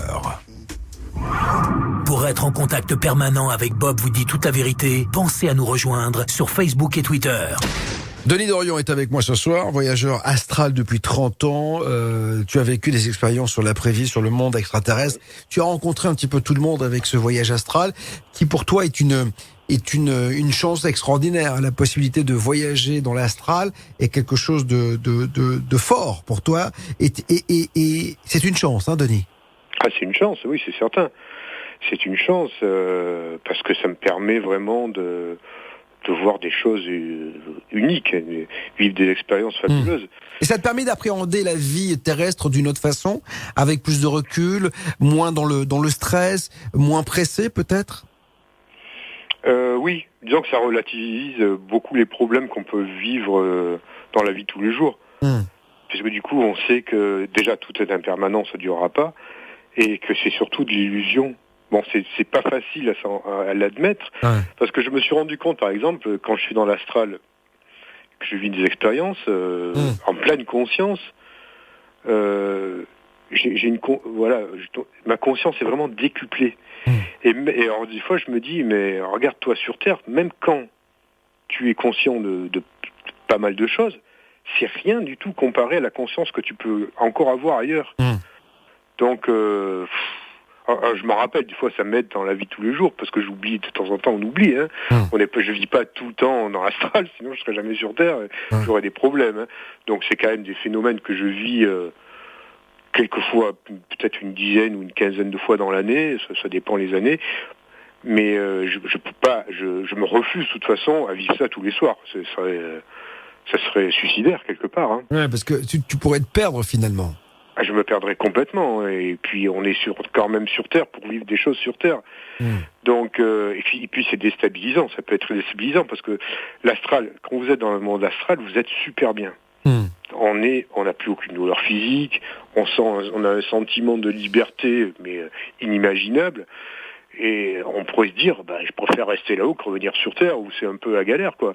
Pour être en contact permanent avec Bob vous dit toute la vérité, pensez à nous rejoindre sur Facebook et Twitter. Denis Dorion est avec moi ce soir, voyageur astral depuis 30 ans. Tu as vécu des expériences sur l'après-vie, sur le monde extraterrestre. Tu as rencontré un petit peu tout le monde avec ce voyage astral, qui pour toi est une chance extraordinaire. La possibilité de voyager dans l'astral est quelque chose de fort pour toi. Et c'est une chance, hein, Denis? Ah, c'est une chance, oui, c'est certain. C'est une chance parce que ça me permet vraiment de voir des choses uniques, vivre des expériences fabuleuses. Et ça te permet d'appréhender la vie terrestre d'une autre façon, avec plus de recul, moins dans le stress, moins pressé peut-être? Oui, disons que ça relativise beaucoup les problèmes qu'on peut vivre dans la vie de tous les jours. Puisque du coup, on sait que déjà tout est impermanent, ça ne durera pas, et que c'est surtout de l'illusion. Bon, c'est pas facile à l'admettre, parce que je me suis rendu compte, par exemple, quand je suis dans l'astral, que je vis des expériences en pleine conscience, ma conscience est vraiment décuplée. Et alors des fois, je me dis, mais regarde-toi sur Terre, même quand tu es conscient de pas mal de choses, c'est rien du tout comparé à la conscience que tu peux encore avoir ailleurs. Donc, je m'en rappelle, des fois ça m'aide dans la vie de tous les jours, parce que j'oublie, de temps en temps on oublie. Je vis pas tout le temps dans l'astral, sinon je serais jamais sur Terre, et j'aurais des problèmes. Donc c'est quand même des phénomènes que je vis quelquefois peut-être une dizaine ou une quinzaine de fois dans l'année, ça dépend les années. Mais je peux pas, je me refuse de toute façon à vivre ça tous les soirs. Ça serait suicidaire quelque part. Hein. Ouais, parce que tu pourrais te perdre finalement. Je me perdrais complètement. Et puis on est quand même sur Terre pour vivre des choses sur Terre. Donc et puis c'est déstabilisant. Ça peut être déstabilisant parce que l'astral, quand vous êtes dans le monde astral, vous êtes super bien. On n'a plus aucune douleur physique. On a un sentiment de liberté, mais inimaginable. Et on pourrait se dire, je préfère rester là-haut que revenir sur Terre où c'est un peu la galère, quoi.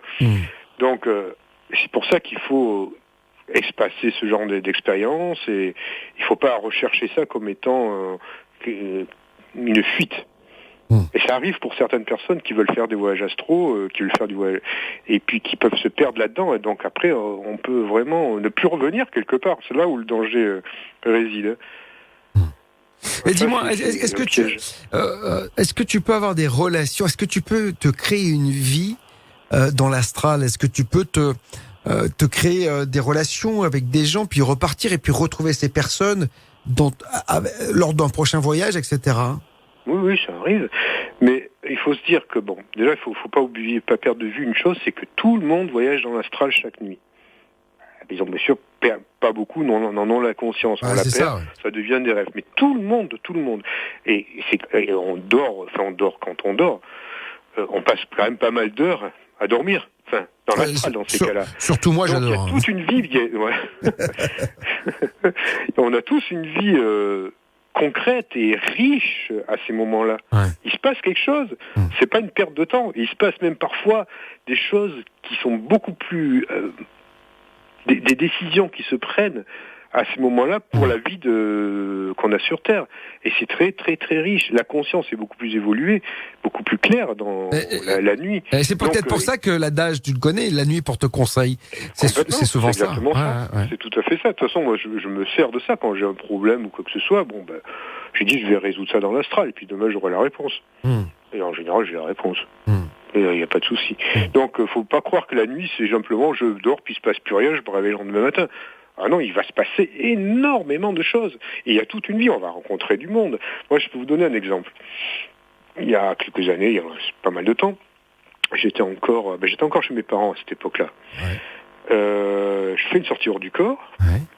Donc c'est pour ça qu'il faut espacer ce genre d'expérience et il faut pas rechercher ça comme étant une fuite. Et ça arrive pour certaines personnes qui veulent faire des voyages astro, qui veulent faire du voyage, et puis qui peuvent se perdre là-dedans. Et donc après, on peut vraiment ne plus revenir quelque part. C'est là où le danger réside. Et dis-moi, est-ce que tu peux avoir des relations? Est-ce que tu peux te créer une vie dans l'astral? Est-ce que tu peux te créer des relations avec des gens, puis repartir et puis retrouver ces personnes lors d'un prochain voyage, etc. Oui, ça arrive. Mais il faut se dire que déjà, il faut pas perdre de vue une chose, c'est que tout le monde voyage dans l'astral chaque nuit. Ils ont bien sûr pas beaucoup, n'en ont la conscience. On la perd, ça devient des rêves. Mais tout le monde. Et on dort quand on dort. On passe quand même pas mal d'heures à dormir. Enfin, dans l'astral, dans ces cas-là. Surtout moi, j'adore. Il y a toute une vie. On a tous une vie concrète et riche à ces moments-là. Ouais. Il se passe quelque chose. C'est pas une perte de temps. Il se passe même parfois des choses qui sont beaucoup plus... des décisions qui se prennent à ces moments-là pour la vie qu'on a sur Terre. Et c'est très, très, très riche. La conscience est beaucoup plus évoluée, beaucoup plus claire dans la nuit. Et c'est peut-être pour ça que l'adage, tu le connais, la nuit porte conseil. C'est souvent ça. Exactement ça. Ouais. C'est tout à fait ça. De toute façon, moi, je me sers de ça quand j'ai un problème ou quoi que ce soit. J'ai dit, je vais résoudre ça dans l'astral. Et puis demain, j'aurai la réponse. Et en général, j'ai la réponse. Et il n'y a pas de souci. Donc, faut pas croire que la nuit, c'est simplement je dors, puis il se passe plus rien, je me réveille le lendemain matin. Ah non, il va se passer énormément de choses. Et il y a toute une vie, on va rencontrer du monde. Moi, je peux vous donner un exemple. Il y a quelques années, il y a pas mal de temps, j'étais encore chez mes parents à cette époque-là. Ouais. Je fais une sortie hors du corps,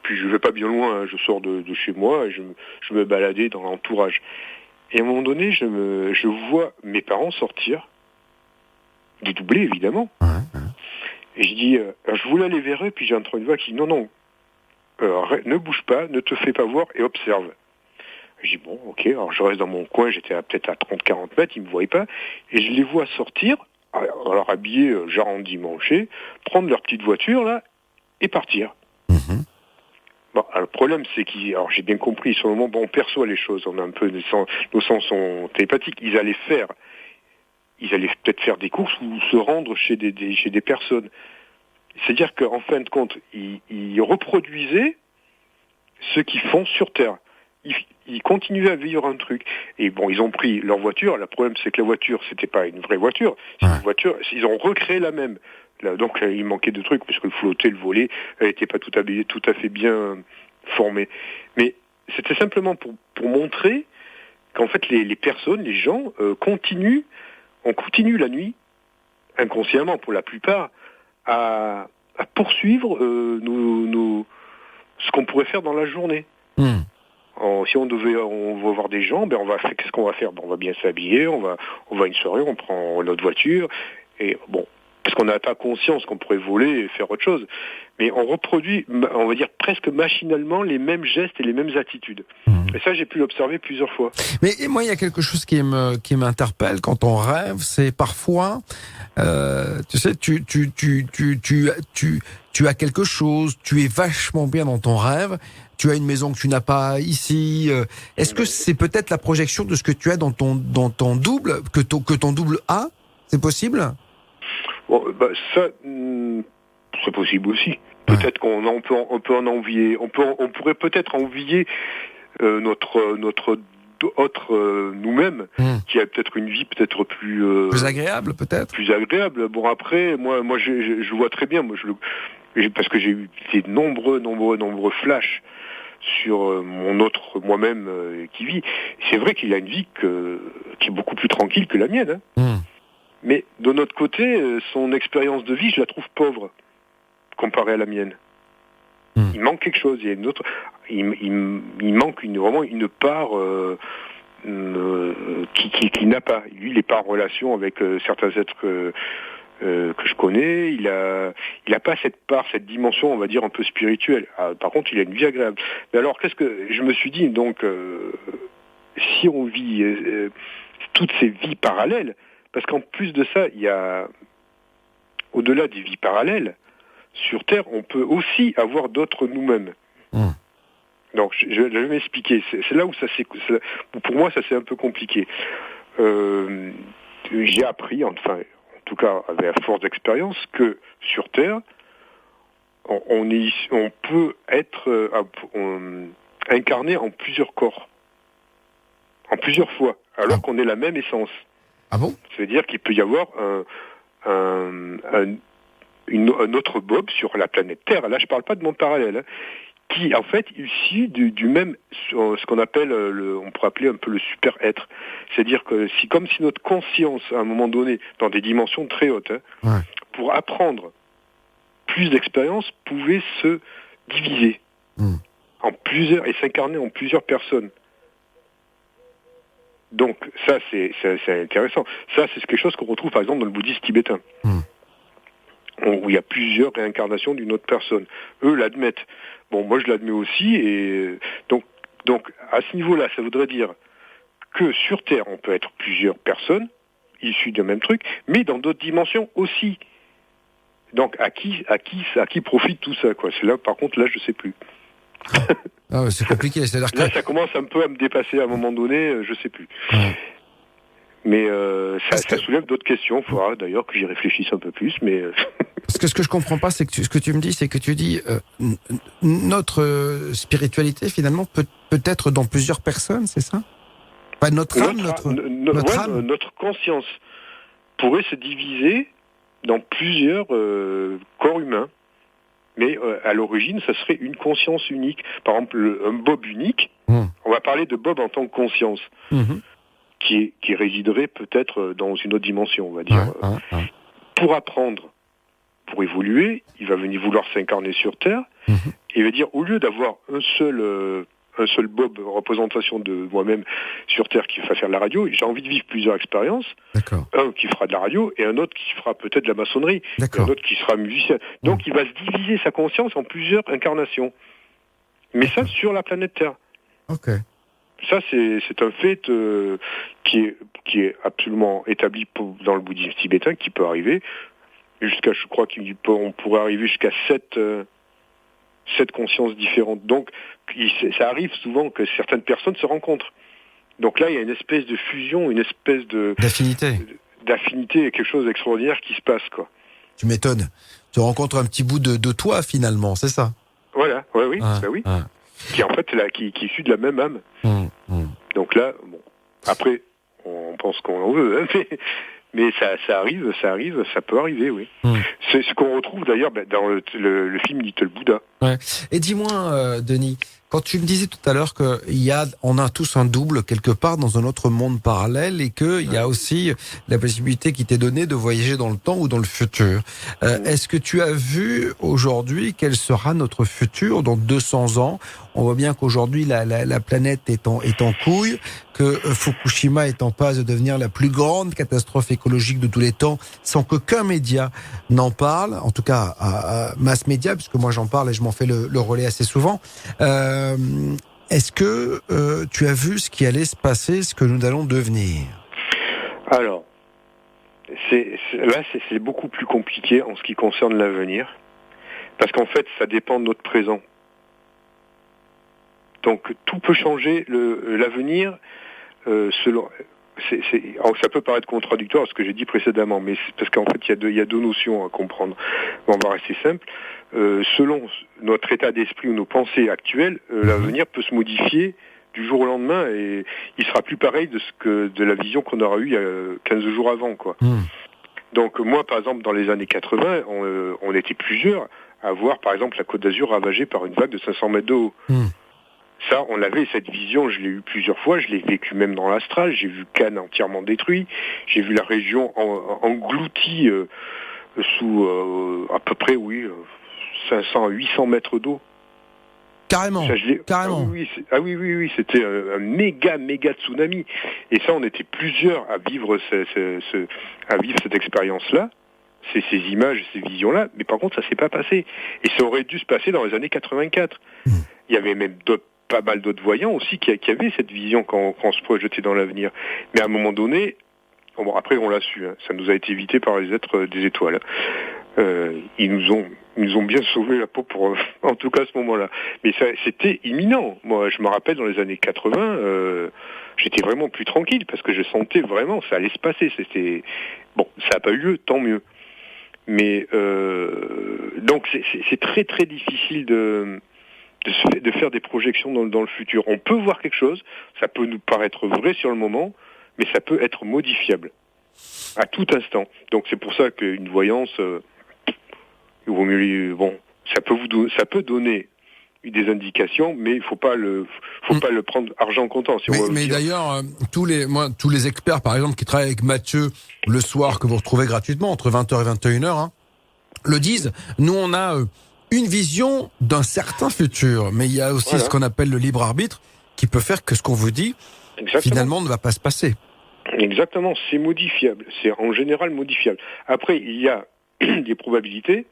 puis je vais pas bien loin, je sors de chez moi et je me baladais dans l'entourage. Et à un moment donné, je vois mes parents sortir, dédoublés évidemment. Et je dis, je voulais aller vers eux, puis j'ai entendu une voix qui dit non, ne bouge pas, ne te fais pas voir et observe. Je dis bon, ok, alors je reste dans mon coin, j'étais peut-être à 30-40 mètres, ils me voyaient pas, et je les vois sortir, alors habillés genre en dimanché, prendre leur petite voiture là et partir. Bon, alors, le problème c'est alors j'ai bien compris, sur le moment, on perçoit les choses, on a un peu nos sens sont télépathiques, ils allaient peut-être faire des courses ou se rendre chez des personnes. C'est-à-dire qu'en fin de compte, ils reproduisaient ce qu'ils font sur Terre. Ils continuaient à vivre un truc. Et ils ont pris leur voiture. Le problème, c'est que la voiture, c'était pas une vraie voiture. C'est une voiture. Ils ont recréé la même. Là, donc, il manquait de trucs, parce que le flotté, le volet, elle n'était pas tout à fait bien formée. Mais c'était simplement pour montrer qu'en fait, les personnes, les gens, on continue la nuit, inconsciemment pour la plupart, à poursuivre ce qu'on pourrait faire dans la journée. Si on va voir des gens, qu'est-ce qu'on va faire? On va bien s'habiller, on va à une soirée, on prend notre voiture, et parce qu'on n'a pas conscience qu'on pourrait voler et faire autre chose. Mais on reproduit, on va dire presque machinalement, les mêmes gestes et les mêmes attitudes. Et ça, j'ai pu l'observer plusieurs fois. Mais moi, il y a quelque chose qui m'interpelle quand on rêve, c'est parfois, tu sais, tu as quelque chose, tu es vachement bien dans ton rêve, tu as une maison que tu n'as pas ici. Est-ce que c'est peut-être la projection de ce que tu as dans ton double, que ton double a? C'est possible? Ça, c'est possible aussi. Peut-être qu'on peut en envier. On pourrait peut-être envier notre autre nous-mêmes, qui a peut-être une vie peut-être plus agréable, peut-être. Plus agréable. Bon, après, moi, je vois très bien. Parce que j'ai eu des nombreux flashs mon autre moi-même qui vit. C'est vrai qu'il a une vie qui est beaucoup plus tranquille que la mienne. Mais de notre côté, son expérience de vie, je la trouve pauvre comparée à la mienne. Il manque quelque chose. Il y a une autre. Il manque vraiment une part qu'il n'a pas. Lui, il n'est pas en relation avec certains êtres que je connais. Il a pas cette dimension, on va dire, un peu spirituelle. Par contre, il a une vie agréable. Mais alors, qu'est-ce que je me suis dit, donc, si on vit toutes ces vies parallèles, parce qu'en plus de ça, il y a, au-delà des vies parallèles, sur Terre, on peut aussi avoir d'autres nous-mêmes. Donc, je vais m'expliquer. C'est là où pour moi, ça c'est un peu compliqué. J'ai appris, en tout cas, avec force d'expérience, que sur Terre, on peut être incarné en plusieurs corps, en plusieurs fois, alors qu'on est la même essence. Ah bon ? C'est-à-dire qu'il peut y avoir un autre Bob sur la planète Terre. Là, je parle pas de monde parallèle, hein, qui, en fait, issu du même, ce qu'on appelle, on pourrait appeler un peu le super-être. C'est-à-dire que comme si notre conscience, à un moment donné, dans des dimensions très hautes, pour apprendre plus d'expériences, pouvait se diviser en plusieurs et s'incarner en plusieurs personnes. Donc, ça, c'est intéressant. Ça, c'est quelque chose qu'on retrouve, par exemple, dans le bouddhisme tibétain. Où il y a plusieurs réincarnations d'une autre personne. Eux l'admettent. Bon, moi je l'admets aussi, et donc à ce niveau-là, ça voudrait dire que sur Terre, on peut être plusieurs personnes issues d'un même truc, mais dans d'autres dimensions aussi. Donc à qui profite tout ça, quoi. C'est là, par contre, là, je sais plus. C'est compliqué. C'est-à-dire que là, ça commence un peu à me dépasser à un moment donné, je sais plus. Mais ça soulève d'autres questions. Il faudra d'ailleurs que j'y réfléchisse un peu plus. Mais parce que ce que je comprends pas, c'est que ce que tu me dis, c'est que tu dis notre spiritualité finalement peut être dans plusieurs personnes, c'est ça ? Pas notre âme, notre conscience pourrait se diviser dans plusieurs corps humains. Mais à l'origine, ça serait une conscience unique. Par exemple, un Bob unique. On va parler de Bob en tant que conscience. Qui résiderait peut-être dans une autre dimension, on va dire. Pour apprendre, pour évoluer, il va venir vouloir s'incarner sur Terre, et il va dire, au lieu d'avoir un seul Bob, représentation de moi-même sur Terre qui va faire de la radio, j'ai envie de vivre plusieurs expériences. D'accord. Un qui fera de la radio, et un autre qui fera peut-être de la maçonnerie, et un autre qui sera musicien. Donc il va se diviser sa conscience en plusieurs incarnations. Mais ça, sur la planète Terre. Ok. Ça, c'est un fait qui est absolument établi dans le bouddhisme tibétain, qui peut arriver jusqu'à, je crois qu'on pourrait arriver jusqu'à 7 consciences différentes. Donc, ça arrive souvent que certaines personnes se rencontrent. Donc là, il y a une espèce de fusion, une espèce d'affinité, quelque chose d'extraordinaire qui se passe, quoi. Tu m'étonnes. Tu rencontres un petit bout de toi, finalement, c'est ça ? Voilà, oui. Qui en fait qui est issu de la même âme. Donc là, bon, après, on pense qu'on en veut, hein, mais ça arrive, ça peut arriver, oui. C'est ce qu'on retrouve d'ailleurs dans le film Little Buddha. Ouais. Et dis-moi, Denis, quand tu me disais tout à l'heure on a tous un double quelque part dans un autre monde parallèle, et qu'il y a aussi la possibilité qui t'est donnée de voyager dans le temps ou dans le futur. Est-ce que tu as vu aujourd'hui quel sera notre futur dans 200 ans ? On voit bien qu'aujourd'hui la planète est en couille, que Fukushima est en passe de devenir la plus grande catastrophe écologique de tous les temps, sans qu'aucun média n'en parle, en tout cas à mass média, puisque moi j'en parle et je m'en fais le relais assez souvent. Est-ce que tu as vu ce qui allait se passer, ce que nous allons devenir ? Alors, c'est beaucoup plus compliqué en ce qui concerne l'avenir, parce qu'en fait, ça dépend de notre présent. Donc, tout peut changer. L'avenir, selon... Alors, ça peut paraître contradictoire à ce que j'ai dit précédemment, mais c'est parce qu'en fait, il y a deux notions à comprendre. On va rester simple. Selon notre état d'esprit ou nos pensées actuelles, l'avenir peut se modifier du jour au lendemain, et il sera plus pareil de la vision qu'on aura eue il y a 15 jours avant, quoi. Donc moi, par exemple, dans les années 80, on était plusieurs à voir, par exemple, la Côte d'Azur ravagée par une vague de 500 mètres de haut. Ça, on avait cette vision, je l'ai eu plusieurs fois, je l'ai vécu même dans l'astral, j'ai vu Cannes entièrement détruit, j'ai vu la région engloutie sous à peu près, 500 à 800 mètres d'eau. Carrément. Ça, Carrément. Oui, c'était un méga tsunami. Et ça, on était plusieurs à vivre cette expérience-là, ces images, ces visions-là. Mais par contre, ça s'est pas passé. Et ça aurait dû se passer dans les années 84. Il y avait même pas mal d'autres voyants aussi qui avaient cette vision quand on se projetait dans l'avenir. Mais à un moment donné, après on l'a su, hein, ça nous a été évité par les êtres des étoiles. Ils nous ont bien sauvé la peau pour, en tout cas à ce moment-là. Mais ça, c'était imminent. Moi, je me rappelle dans les années 80, j'étais vraiment plus tranquille parce que je sentais vraiment ça allait se passer. C'était bon, ça n'a pas eu lieu, tant mieux. Mais donc c'est très très difficile de faire des projections dans le futur. On peut voir quelque chose, ça peut nous paraître vrai sur le moment, mais ça peut être modifiable à tout instant. Donc c'est pour ça qu'une voyance, il vaut mieux, ça peut donner des indications, mais il faut pas le prendre argent comptant. Si mais d'ailleurs, tous les experts, par exemple, qui travaillent avec Mathieu le soir, que vous retrouvez gratuitement entre 20h et 21h, le disent. Nous, on a une vision d'un certain futur, mais il y a aussi ce qu'on appelle le libre arbitre, qui peut faire que ce qu'on vous dit, finalement, ne va pas se passer. Exactement, c'est modifiable. C'est en général modifiable. Après, il y a des probabilités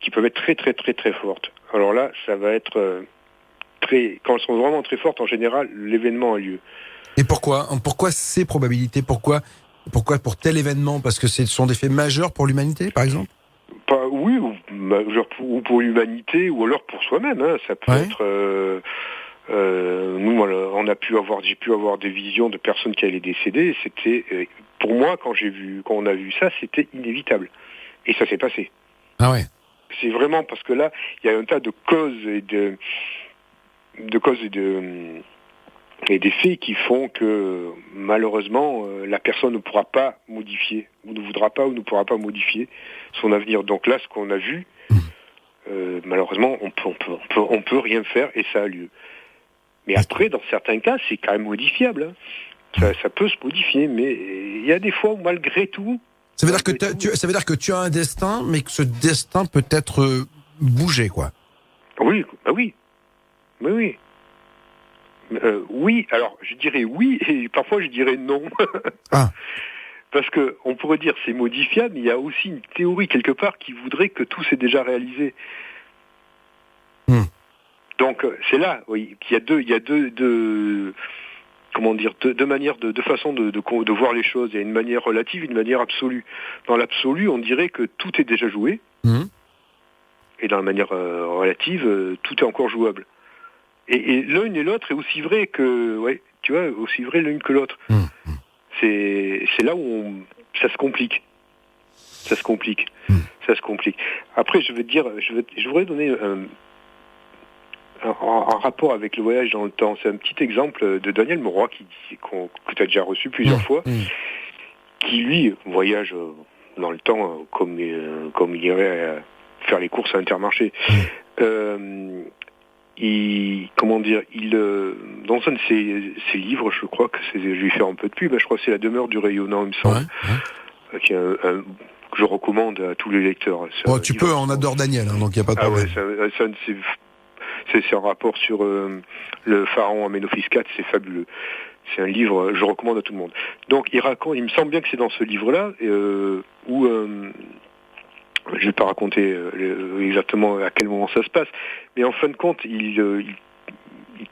qui peuvent être très très très très fortes. Alors là, ça va être quand elles sont vraiment très fortes, en général, l'événement a lieu. Et pourquoi ces probabilités ? Pourquoi pour tel événement ? Parce que ce sont des faits majeurs pour l'humanité, par exemple ? Oui, ou pour l'humanité, ou alors pour soi-même. Hein. Ça peut être... j'ai pu avoir des visions de personnes qui allaient décéder. C'était, pour moi, quand on a vu ça, c'était inévitable. Et ça s'est passé. Ah ouais. C'est vraiment parce que là, il y a un tas de causes et des faits qui font que malheureusement la personne ne pourra pas modifier, ou ne voudra pas, ou ne pourra pas modifier son avenir. Donc là, ce qu'on a vu, malheureusement, on peut rien faire et ça a lieu. Mais après, dans certains cas, c'est quand même modifiable. Hein. Ça peut se modifier, mais il y a des fois où malgré tout. Ça veut dire que tu as un destin, mais que ce destin peut être bougé, quoi. Oui, oui. Oui, alors je dirais oui, et parfois je dirais non. Parce que on pourrait dire c'est modifiable, mais il y a aussi une théorie quelque part qui voudrait que tout s'est déjà réalisé. Donc c'est là, qu'il y a deux manières, deux façons de voir les choses. Il y a une manière relative, une manière absolue. Dans l'absolu, on dirait que tout est déjà joué, et dans la manière relative, tout est encore jouable. Et l'un et l'autre est aussi vrai aussi vrai l'une que l'autre. C'est là où ça se complique. Ça se complique. Après, je voudrais donner en rapport avec le voyage dans le temps. C'est un petit exemple de Daniel Mauroy que tu as déjà reçu plusieurs fois, qui lui voyage dans le temps comme il irait faire les courses à Intermarché. Dans un de ses livres, je crois que je vais faire un peu de pub, je crois que c'est La demeure du rayonnant, il me semble, que je recommande à tous les lecteurs. Tu peux, on adore Daniel, donc il n'y a pas de problème. C'est un rapport sur le pharaon Amenophis IV, c'est fabuleux. C'est un livre, je recommande à tout le monde. Donc il me semble bien que c'est dans ce livre-là, où... je ne vais pas raconter exactement à quel moment ça se passe, mais en fin de compte, il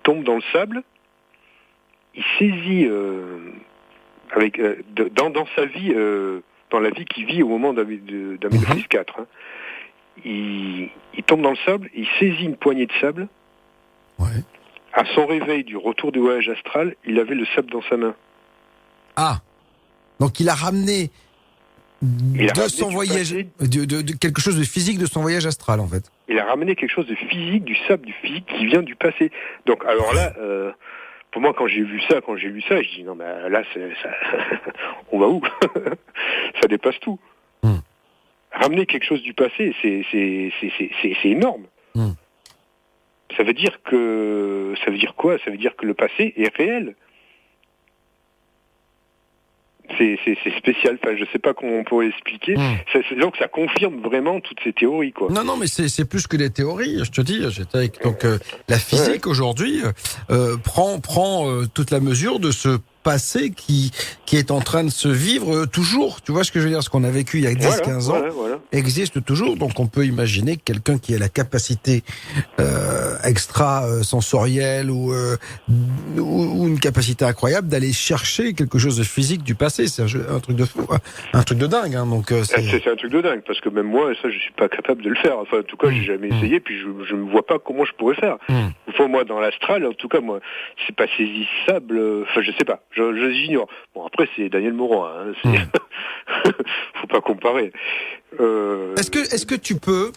tombe dans le sable, il saisit dans sa vie, dans la vie qu'il vit au moment d'Amenophis IV. Hein, il tombe dans le sable, il saisit une poignée de sable. À son réveil du retour du voyage astral, il avait le sable dans sa main. Ah, donc il a ramené son voyage, quelque chose de physique de son voyage astral, en fait. Il a ramené quelque chose de physique, du sable, du physique qui vient du passé. Donc, alors là, pour moi, quand j'ai lu ça, je dis non, mais là, on va où? Ça dépasse tout. Ramener quelque chose du passé, c'est énorme. Ça ça veut dire quoi? Ça veut dire que le passé est réel. C'est spécial. Enfin, je sais pas comment on pourrait expliquer. Donc ça confirme vraiment toutes ces théories, quoi. Non, mais c'est plus que des théories. Je te dis, la physique aujourd'hui prend toute la mesure de ce passé qui est en train de se vivre toujours. Tu vois ce que je veux dire? Ce qu'on a vécu il y a 10-15 ans existe toujours. Donc on peut imaginer que quelqu'un qui a la capacité extra-sensorielle ou une capacité incroyable d'aller chercher quelque chose de physique du passé. C'est un truc de fou, un truc de dingue. Hein. Donc c'est un truc de dingue, parce que même moi, ça, je suis pas capable de le faire. Enfin, en tout cas, j'ai jamais essayé, puis je me vois pas comment je pourrais faire. Enfin, moi, dans l'astral, en tout cas, moi, c'est pas saisissable. Enfin, je sais pas. J'ignore. Bon, après, c'est Daniel Moran. Hein, faut pas comparer. Est-ce que tu peux,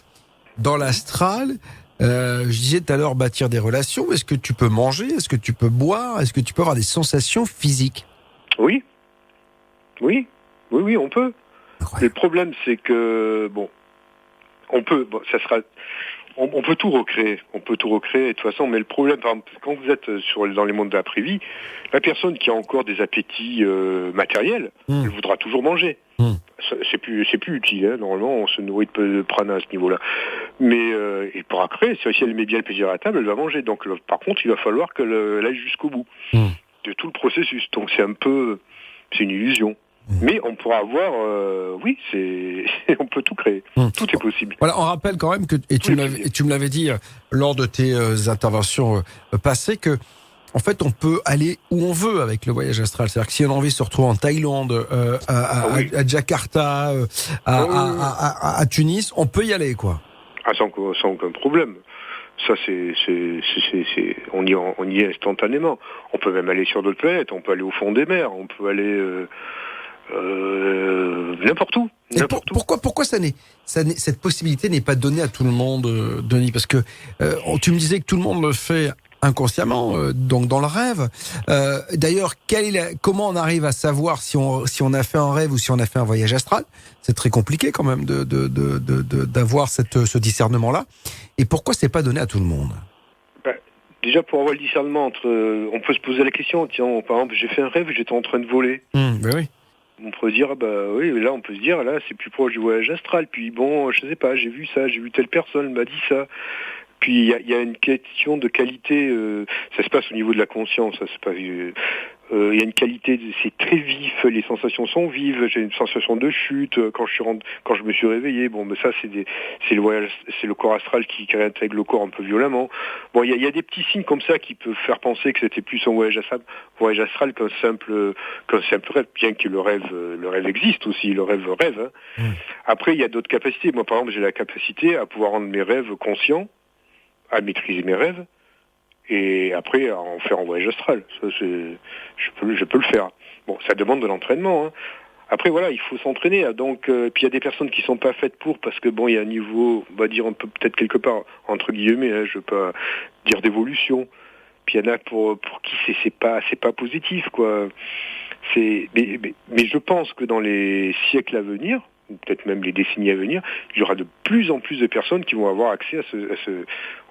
dans l'astral, je disais tout à l'heure, bâtir des relations, est-ce que tu peux manger? Est-ce que tu peux boire? Est-ce que tu peux avoir des sensations physiques? Oui, on peut. Incroyable. Mais le problème, c'est que, on peut tout recréer. On peut tout recréer, de toute façon. Mais le problème, par exemple, quand vous êtes dans les mondes d'après-vie, la personne qui a encore des appétits matériels, elle voudra toujours manger. C'est plus utile, hein. Normalement, on se nourrit de prana à ce niveau-là. Mais et pour après, si elle met bien le plaisir à la table, elle va manger. Donc, par contre, il va falloir qu'elle aille jusqu'au bout de tout le processus. Donc, c'est une illusion. Mais on pourra avoir, on peut tout créer. Tout est possible. Voilà, on rappelle quand même que, et tu me l'avais dit lors de tes interventions passées, que en fait, on peut aller où on veut avec le voyage astral. C'est-à-dire que si on a envie de se retrouver en Thaïlande, à Jakarta, à Tunis, on peut y aller, quoi. Sans aucun problème. Ça, on y est instantanément. On peut même aller sur d'autres planètes. On peut aller au fond des mers. On peut aller n'importe où. Pourquoi cette possibilité n'est pas donnée à tout le monde, Denis? Parce que tu me disais que tout le monde le fait inconsciemment, donc dans le rêve. D'ailleurs, comment on arrive à savoir si on a fait un rêve ou si on a fait un voyage astral? C'est très compliqué quand même d'avoir ce discernement-là. Et pourquoi c'est pas donné à tout le monde? Déjà, pour avoir le discernement on peut se poser la question, tiens, par exemple, j'ai fait un rêve, j'étais en train de voler. Ben oui. On peut dire, là, on peut se dire, là, c'est plus proche du voyage astral. Puis bon, je sais pas, j'ai vu ça, j'ai vu telle personne, m'a dit ça. Puis il y a une question de qualité, ça se passe au niveau de la conscience, ça se passe. Il y a une qualité, c'est très vif, les sensations sont vives. J'ai une sensation de chute quand je me suis réveillé. Bon, mais ça c'est le voyage, c'est le corps astral qui réintègre le corps un peu violemment. Bon, il y a des petits signes comme ça qui peuvent faire penser que c'était plus un voyage astral qu'un simple rêve, bien que le rêve existe aussi, le rêve. Hein. Après, il y a d'autres capacités. Moi, par exemple, j'ai la capacité à pouvoir rendre mes rêves conscients, à maîtriser mes rêves. Et après, à en faire en voyage astral. Ça, je peux le faire. Bon, ça demande de l'entraînement. Hein. Après, voilà, il faut s'entraîner. Donc, puis il y a des personnes qui sont pas faites pour, parce que bon, il y a un niveau, on va dire, on peut peut-être quelque part, entre guillemets, hein, je veux pas dire d'évolution. Puis il y en a pour qui c'est pas positif, quoi. Mais je pense que dans les siècles à venir, ou peut-être même les décennies à venir, il y aura de plus en plus de personnes qui vont avoir accès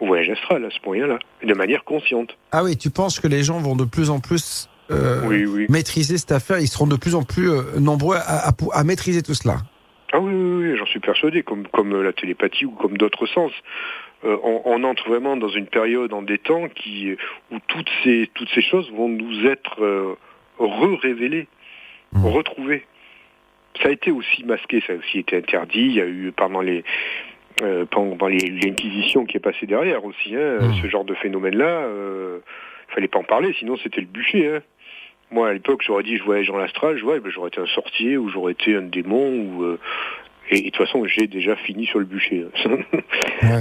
au voyage astral, à ce moyen-là, de manière consciente. Ah oui, tu penses que les gens vont de plus en plus maîtriser cette affaire, ils seront de plus en plus nombreux à maîtriser tout cela? Ah oui, j'en suis persuadé, comme la télépathie ou comme d'autres sens. On entre vraiment dans une période, en des temps où toutes ces choses vont nous être révélées, retrouvées. Ça a été aussi masqué, ça a aussi été interdit. Il y a eu pendant l'inquisition qui est passée derrière aussi, hein, ce genre de phénomène-là. Fallait pas en parler, sinon c'était le bûcher. Hein. Moi, à l'époque, j'aurais dit je voyage dans l'astral, j'aurais été un sorcier ou j'aurais été un démon. Et de toute façon, j'ai déjà fini sur le bûcher.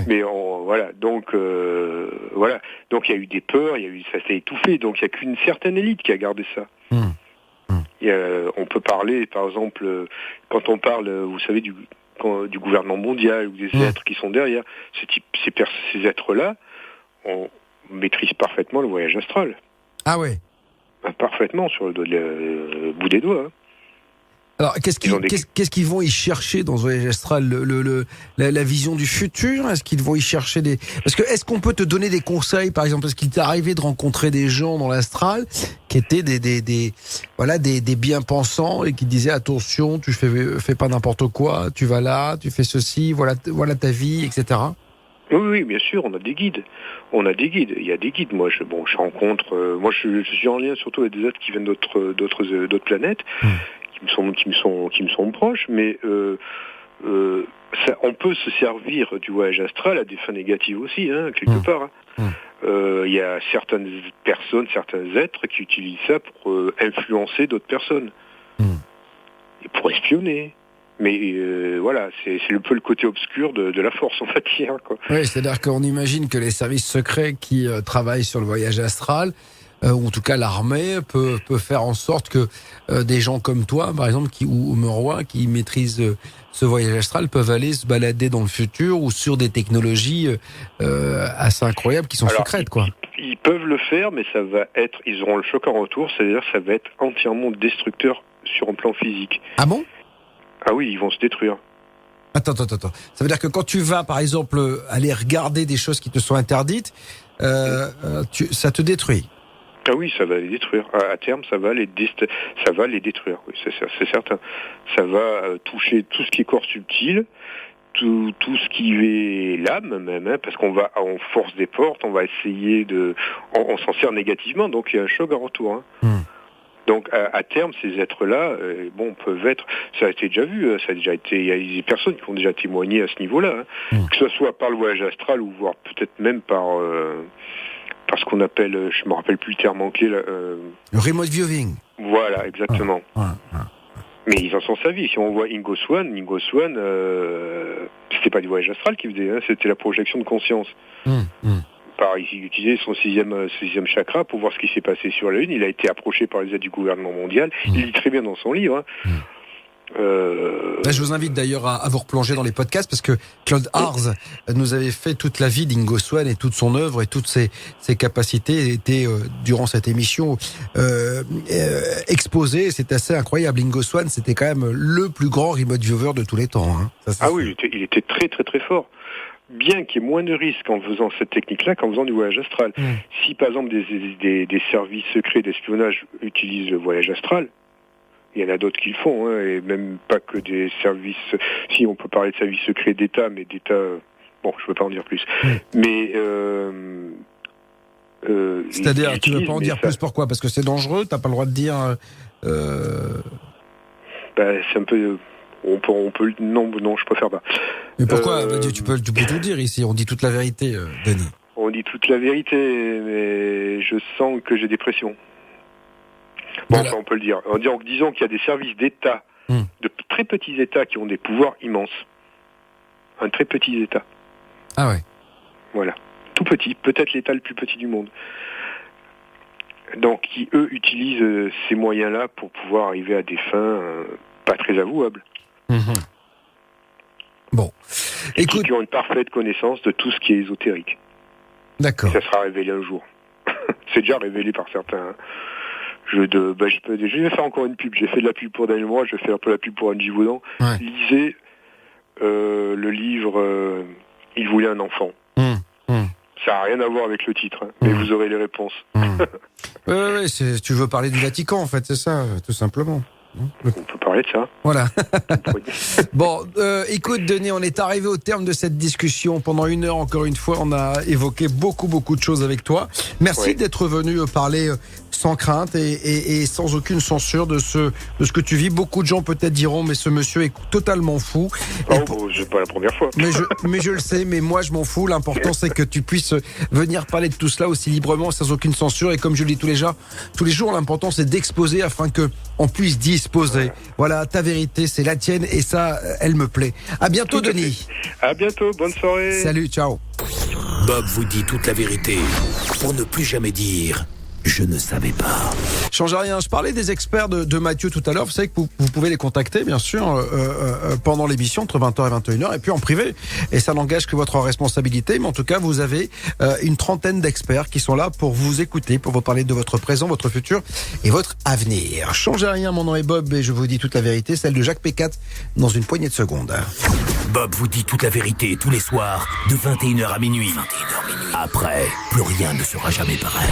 Mais voilà, donc voilà. Donc il y a eu des peurs, ça s'est étouffé. Donc il y a qu'une certaine élite qui a gardé ça. On peut parler, par exemple, quand on parle, vous savez, du gouvernement mondial ou des êtres qui sont derrière, ces êtres-là, on maîtrise parfaitement le voyage astral. Ah ouais. Parfaitement, sur le bout des doigts. Hein. Alors, qu'est-ce qu'ils vont y chercher dans ce voyage astral, la vision du futur? Est-ce qu'ils vont y chercher est-ce qu'on peut te donner des conseils, par exemple? Est-ce qu'il t'est arrivé de rencontrer des gens dans l'astral qui étaient des bien-pensants et qui disaient attention, tu fais pas n'importe quoi, tu vas là, tu fais ceci, voilà ta vie, etc. Oui, bien sûr, on a des guides. Il y a des guides. Moi, je rencontre. Moi, je suis en lien surtout avec des êtres qui viennent d'autres planètes. Qui me sont proches, mais on peut se servir du voyage astral à des fins négatives aussi, quelque part. Il y a certaines personnes, certains êtres qui utilisent ça pour influencer d'autres personnes et pour espionner. Mais voilà, c'est un peu le côté obscur de la force, on va dire, quoi. Oui, c'est-à-dire qu'on imagine que les services secrets qui travaillent sur le voyage astral, ou en tout cas l'armée, peut faire en sorte que des gens comme toi, par exemple, ou Meroy, qui maîtrisent ce voyage astral, peuvent aller se balader dans le futur ou sur des technologies assez incroyables qui sont secrètes, quoi. Ils peuvent le faire, mais ils auront le choc en retour, c'est-à-dire que ça va être entièrement destructeur sur un plan physique. Ah bon ? Ah oui, ils vont se détruire. Attends. Ça veut dire que quand tu vas, par exemple, aller regarder des choses qui te sont interdites, ça te détruit. Ah oui, ça va les détruire. À terme, ça va les détruire. Oui, c'est certain. Ça va toucher tout ce qui est corps subtil, tout ce qui est l'âme même, parce qu'on force des portes, on va essayer on s'en sert négativement, donc il y a un choc en retour. Donc à terme, ces êtres-là, peuvent être. Ça a été déjà vu, ça a déjà été. Il y a des personnes qui ont déjà témoigné à ce niveau-là, que ce soit par le voyage astral ou voire peut-être même par ce qu'on appelle, je me rappelle plus le terme anglais. Le remote viewing. Voilà, exactement. Mais ils en sont servis. Si on voit Ingo Swann, c'était pas du voyage astral qu'il faisait, c'était la projection de conscience. Il utilisait son sixième chakra pour voir ce qui s'est passé sur la Lune. Il a été approché par les aides du gouvernement mondial. Il lit très bien dans son livre. Là, je vous invite d'ailleurs à vous replonger dans les podcasts parce que Claude Harz nous avait fait toute la vie d'Ingo Swann et toute son œuvre et toutes ses capacités étaient durant cette émission exposées. C'est assez incroyable. Ingo Swann, c'était quand même le plus grand remote viewer de tous les temps. Oui, il était très très très fort. Bien qu'il y ait moins de risques en faisant cette technique-là qu'en faisant du voyage astral. Si par exemple des services secrets d'espionnage utilisent le voyage astral, il y en a d'autres qui le font, et même pas que des services. Si on peut parler de services secrets d'État, mais d'État, je ne veux pas en dire plus. Mais c'est-à-dire, tu ne veux pas en dire plus, pourquoi? Parce que c'est dangereux, t'as pas le droit de dire. C'est un peu. On peut non, je préfère pas. Mais pourquoi? Tu peux tout dire ici. On dit toute la vérité, Denis. On dit toute la vérité, mais je sens que j'ai des pressions. On peut le dire. Disons qu'il y a des services d'État, de très petits États qui ont des pouvoirs immenses. Un très petit État. Ah ouais. Voilà. Tout petit, peut-être l'État le plus petit du monde. Donc, qui, eux, utilisent ces moyens-là pour pouvoir arriver à des fins pas très avouables. Bon. Écoute, qui ont une parfaite connaissance de tout ce qui est ésotérique. D'accord. Ça sera révélé un jour. C'est déjà révélé par certains. Je vais faire encore une pub. J'ai fait de la pub pour Daniel Moore, je vais faire un peu la pub pour Angie Vaudan. Ouais. Lisez le livre Il voulait un enfant. Ça n'a rien à voir avec le titre, mais vous aurez les réponses. Oui, tu veux parler du Vatican, en fait, c'est ça, tout simplement. On peut parler de ça. Voilà. Bon, écoute, Denis, on est arrivé au terme de cette discussion. Pendant 1 heure, encore une fois, on a évoqué beaucoup de choses avec toi. Merci d'être venu parler sans crainte et sans aucune censure de ce que tu vis. Beaucoup de gens peut-être diront, mais ce monsieur est totalement fou. C'est pas la première fois. Mais je le sais, mais moi je m'en fous. L'important c'est que tu puisses venir parler de tout cela aussi librement, sans aucune censure. Et comme je le dis tous les jours, l'important c'est d'exposer afin que on puisse disposer. Voilà, ta vérité, c'est la tienne et ça, elle me plaît. À bientôt, Denis. À bientôt, bonne soirée. Salut, ciao. Bob vous dit toute la vérité pour ne plus jamais dire je ne savais pas. Change rien. Je parlais des experts de Mathieu tout à l'heure. Vous savez que vous pouvez les contacter, bien sûr, pendant l'émission, entre 20h et 21h, et puis en privé. Et ça n'engage que votre responsabilité. Mais en tout cas, vous avez une trentaine d'experts qui sont là pour vous écouter, pour vous parler de votre présent, votre futur et votre avenir. Changez rien, mon nom est Bob et je vous dis toute la vérité, celle de Jacques P4, dans une poignée de secondes. Bob vous dit toute la vérité tous les soirs, de 21h à minuit. Après, plus rien ne sera jamais pareil.